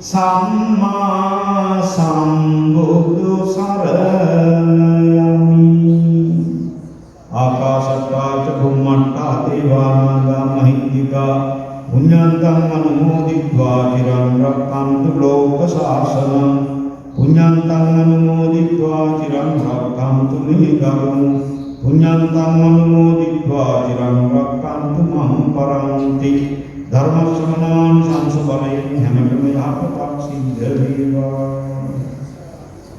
සම්මා සම්බුදු සරණ යමි ආකාශත්තා ච බුම්මත්තා දේවානාගා මහිද්దికා පුඤ්ඤන්තං අනුමෝදිत्वा চিරං රක්ඛන්තු ලෝක ශාසනං පුඤ්ඤන්තං අනුමෝදිत्वा চিරං රක්ඛන්තු නිගං පුඤ්ඤන්තං අනුමෝදිत्वा চিරං රක්ඛන්තු මං පරන්ති ධර්ම ශ්‍රවණාන් සංසබලයෙන් හැමකම යහපතක් සිද්ධ වේවා.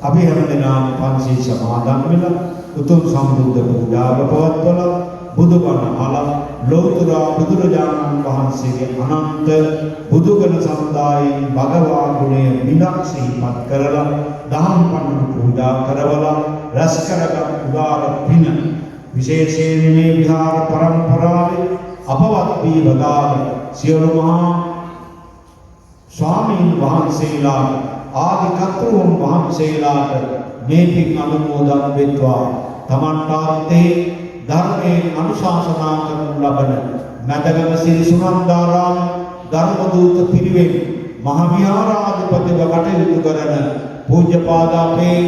අපි හැමදෙනාම පන්සිල් සමාදන් වෙලා උතුම් සම්බුද්ධ පූජාව පවත්වලා බුදුබණ අහලා ලෞතර බුදුරජාණන් වහන්සේගේ අනන්ත බුදුගුණ සමුදායෙන් භගවා ගුණය විඳක් සිහිපත් කරලා දහම් පඬු පූජා කරවලා රැස් කරගත් උදාර පින විශේෂයෙන් මේ විහාර පරම්පරාවේ අපවත් වී වදාළ සියලු මහා ස්වාමීන් වහන්සේලාට ආදි කතුරුන් වහන්සේලාට මේ පින් අනුමෝදන් වෙත්වා. තමන්ටාත්තේ ධර්මයේ අනුශාසනා කරනු ලබන මැදගම සිරි සුනන්දාරාම ධර්ම දූත පිරිවෙන් මහ විහාරාධිපතිව කටයුතු කරන පූජ්‍යපාද අපේ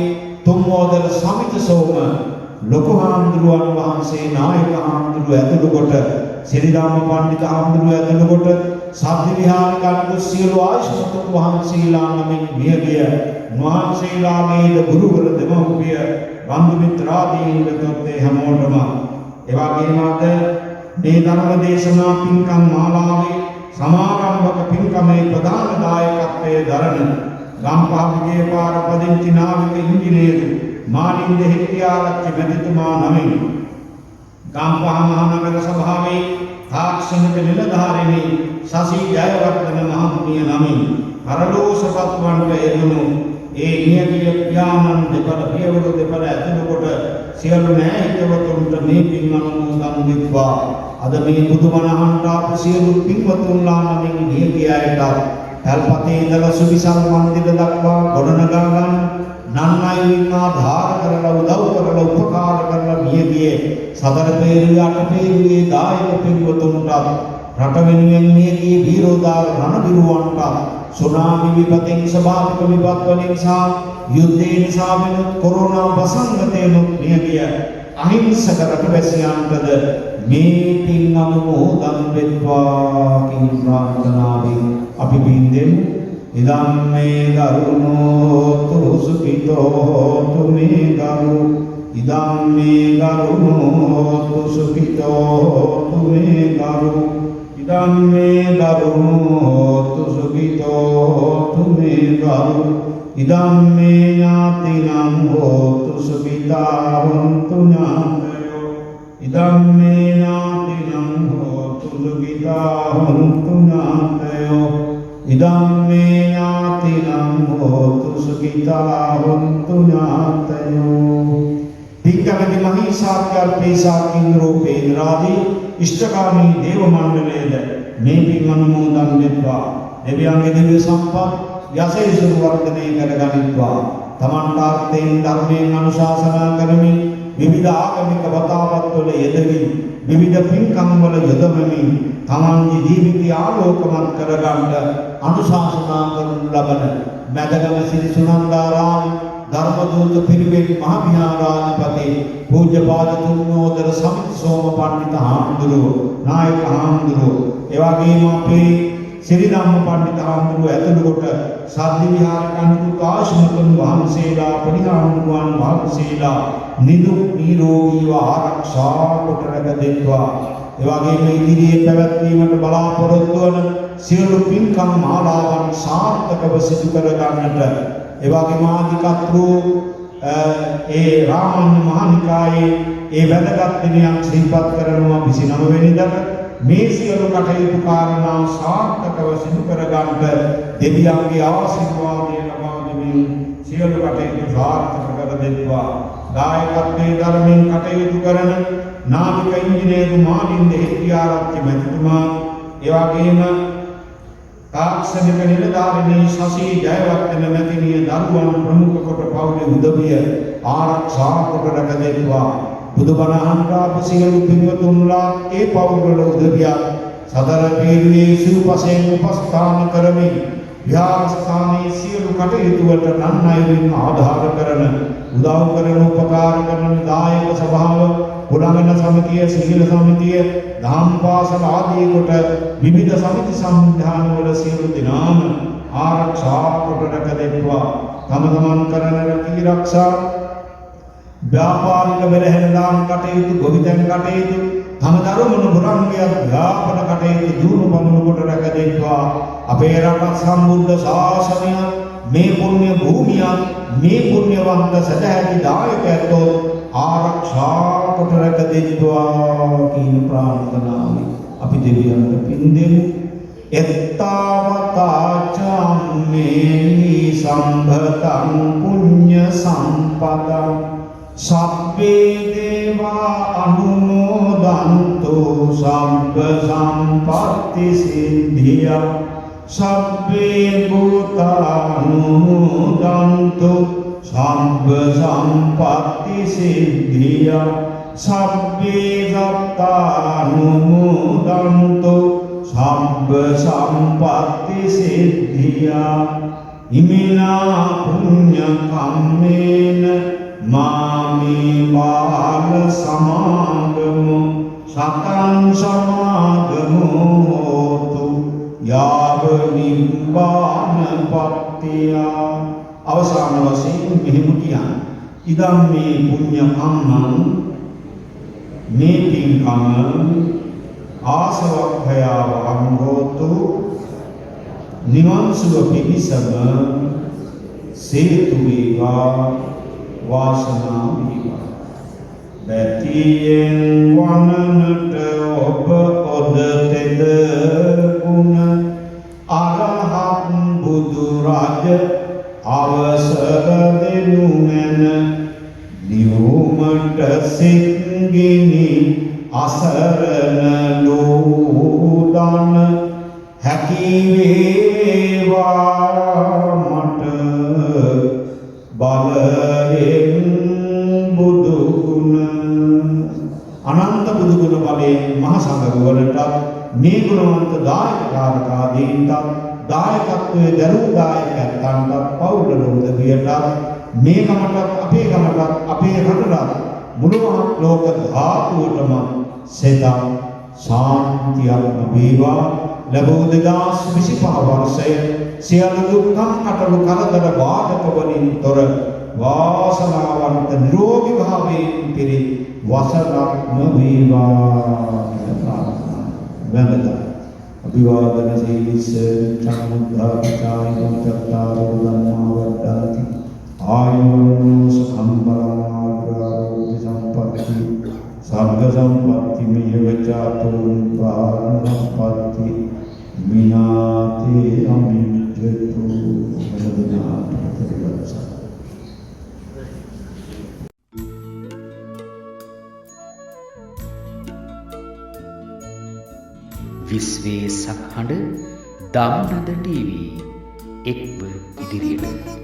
තුම්මෝදල සමිත සෝම ලොකු හාමුදුරුවන් වහන්සේ නායක හාමුදුරුව ඇතුළු කොට සිරිධම්ම පණ්ඩිත හාමුදුරුව ඇතුළු කොට සබ්ද විහාරිකයන්ගේ සියලු ආශ්‍රමතුන් වහන්සේලා නමින් මියගිය වහන්සේලාගේ ගුරුවර දෙමව්පිය බන්දු මිත්‍රාදීන් වෙතොත්තේ හැමෝටම එවාගේම අද මේ ධර්ම දේශනා පින්කම් මාලාවේ සමාරම්භක පින්කමේ ප්‍රධාන දායකත්වයේ දරන ගම්පහ විජේපාර පදිංචි නාවික ඉංජිනේරු මානින්ද හෙට්ටිආරච්චි මැතිතුමා නමින් ගම්පහ මහනගර සභාවේ තාක්ෂණික නිලධාරිනි සසී ජයවර්ධන මහත්මිය නමින් පරලෝසපත් වන්ට එදුණු ඒ නියමිත ඥානන් දෙපළ පියවර දෙපළ ඇතුළු කොට සියලු න්‍යායිකවතුන්ට මේ පින් අනුමෝදන් වෙත්වා. අද මේ බුදුබණ අහන්ට අප සියලු පින්වතුන්ලා නමින් නියගිය අයට තල්පතේ ඉඳලා සුවිසල් මන්දිර දක්වා ගොඩනගා ගන්න නන්නයි වින්නා ධාර කරලා උදව් කරලා උපකාර කරලා මියගියේ සතර පෙරුවේ අට පෙරුවේ දායක පින්වතුන්ට රට වෙනුවෙන් මියගිය වීරෝදාර රණවිරුවන්ට සුනාමි විපතෙන් ස්වභාවික විපත් වලින් සහ යුද්ධේ නිසා වෙන කොරෝනා වසංගතයෙන් මියගිය අහිංසක රටවැසියන්ටද මේ පින් අනුමෝදන් වෙත්වා කියන ප්‍රාර්ථනාවෙන් අපි බින්දෙමු. ඉදම් මේ ගරුණෝ තුසුකිතෝ තුමේ ගරු ඉදම් මේ ගරුණෝ තුසුකිතෝ තුමේ ගරු ඉදම් මේ ගරුණෝ තුසුකිතෝ තුමේ ගරු ඉදම් මේ ඥාතිනම් හෝතු සුඛිතා හොන්තු ඥාතයෝ ඉදම් මේ ඥාතිනම් හෝතු සුඛිතා හොන්තු ඥාතයෝ ඉදම් මේ ඥාතිනම් හෝතු සුඛිතා හොන්තු ඥාතයෝ. පින්කමති මහීසාක්‍යල්පේ සාකින්ද්‍රෝපේ රාදී ඉෂ්ඨකාමී දේව මණ්ඩලයේද මේ පින් අනුමෝදන් වෙත්වා. දෙවියන්ගේ දිව්‍ය සම්පත් යසීසුරු වර්ධනය කරගනිත්වා. තමන්ටාර්ථයෙන් ධර්මයෙන් අනුශාසනා කරමින් විවිධ ආගමික වතාවත්වල යෙදමින් විවිධ පින්කම් වල යෙදෙමින් තමන්ගේ ජීවිතය ආලෝකමත් කරගන්න අනුශාසනා කරනු ලබන මැදගම සිරි සුනන්දාරාම ධර්ම දූත පිරිවෙන් මහ විහාරාධිපති පූජ්‍යපාද තුන්නෝදර සමිත සෝම පණ්ඩිත හාමුදුරුවෝ නායක හාමුදුරුවෝ එවැගේම අපේ සිරිධම්ම පණ්ඩිත හාමුදුරුවෝ ඇතුළු කොට සද්දි විහාරකන්තු කාශ්‍යපතුන් වහන්සේලා පරිහාමුදුරුවන් වහන්සේලා නිදුක් නිරෝගීව ආරක්ෂා කොට රැක දෙත්වා. එවැගේම ඉදිරියේ පැවැත්වීමට බලාපොරොත්තු වන සියලු පින්කම් මාලාවන් සාර්ථකව සිදු කර ගන්නට එවැගේම ආදිකත්වෝ ඒ රාමඤ්ඤ මහනිකායේ ඒ වැදගත් දිනයක් සිහිපත් කරනවා 29 වෙනිදාට මේ සියලු කටයුතු කාරණා සාර්ථකව සිදු කර ගන්නට දෙවියන්ගේ ආශිර්වාදය ලබා දෙමින් සියලු කටයුතු සාර්ථක කර දෙත්වා. දායකත්වයේ ධර්මයෙන් කටයුතු කරන නාවික ඉංජිනේරු මාලින්ද හෙට්ටිආරච්චි මැතිතුමා, ඒ වගේම තාක්ෂණික නිලධාරිණී ශෂී ජයවර්ධන මැතිණිය දරුවන් ප්‍රමුඛ කොට පවුලේ උදවිය ආරක්ෂා කොට රැක දෙත්වා. බුදුබණ අහන්රාපු සියලු පින්වතුන්ලා ඒ පවුල්වල උදවියක් සදර පීරුවේ සිව්පසෙන් උපස්ථාන කරමින් විහාරස්ථානයේ සියලු කටයුතු වලට නන් අයුරින් ආධාර කරන උදව් කරන උපකාර කරන දායක සභාව, පුරාණ සමිතිය, සීල සමිතිය, දහම් පාසල ආදී කොට විවිධ සමිති සංවිධාන වල සියලු දෙනාම ආරක්ෂා කොට රැක දෙත්වා. තම තමන් කරන රැකීරක්ෂා, ව්‍යාපාරික වෙරහෙළදාම් කටයුතු, ගොවිතැන් කටයුතු, තම දරුවන පුරංගිය ව්‍යාපන කටයුතු දුරු පමුණු කොට රැක දෙත්වා. අපේ රට සම්බුද්ධ ශාසනය, මේ පුණ්‍ය භූමිය, මේ පුණ්‍යවන්ත සදහැති දායකයන්ට ආරක්ෂා කොට රැක දෙත්වා කියන ප්‍රාර්ථනාවයි අපි දෙවියන්ට පින් දෙමු. එත්තාවතා චම්මේ සම්භතං පුඤ්ඤ සම්පදං සබ්බේ දේවා අනුමෝදන්තු සබ්බ සම්පත්ති සිද්ධියා සබ්බේ භූතානුමෝදන්තු සබ්බ සම්පත්ති සිද්ධියා සබ්බේ සත්තානුමෝදන්තු සබ්බ සම්පත්ති සිද්ධියා ඉමිනා පුඤ්ඤ කම්මේන මාමේ බාල සමාගමු සතං සමාගමෝතු යාව නිබ්බාන පත්තිය. අවසාන වශයෙන් මෙහෙම කියන්නේ ඉදම් මේ පුඤ්ඤ කම්මං, මේ පින්කම ආසවක්ඛයාව අංගෝතු නිවන් සුව පිණිසම සේතු වේවා, වාසනාව වේවා. බැතියෙන් වනනට ඔබ ඔද තෙද ගුණ අරහත් බුදු රජ අවසර දෙනු මැන නියුමට සිංගිනි අසරණ ලෝදන හැකි වේවා මට බලයෙන් බුදු ගුණ. අනන්ත බුදු ගුණ බලයෙන් මහ සංඝරුවනට මේ ගුණවන්ත දායකකාරකාදීන්ට දායකත්වයේ දරූ දායකයන්ට පවුල උදවියට මේ ගමටත් අපේ ගමටත් අපේ රටටත් මුළු ලෝක ධාතුවටම සදා ශාන්තියක් වේවා. ලැබූ 2025 වර්ෂයේ සියලු දුක්ඛම් අටලු කරදර බාධක වලින් තොර වාසනාවන්ත නිරෝගී භාවයෙන් පිරි වසරක්ම වේවා. වැඳලා අභිවාදන සීලිස චම්මුද්ධාපචාය චත්තාරෝ ධම්මා වඩ්ඩාති ආයුර්ණෝ සුඛං බලං ආරෝග්‍ය සම්පatti සග්ග සම්පatti මියවචාතෝ නිපාන සම්පatti විනාති අමිච්ඡතු වදනා ප්‍රතිපත්ස. විශ්වයේ සක්හඬ දම්නද ටීවී එක්ව ඉදිරියට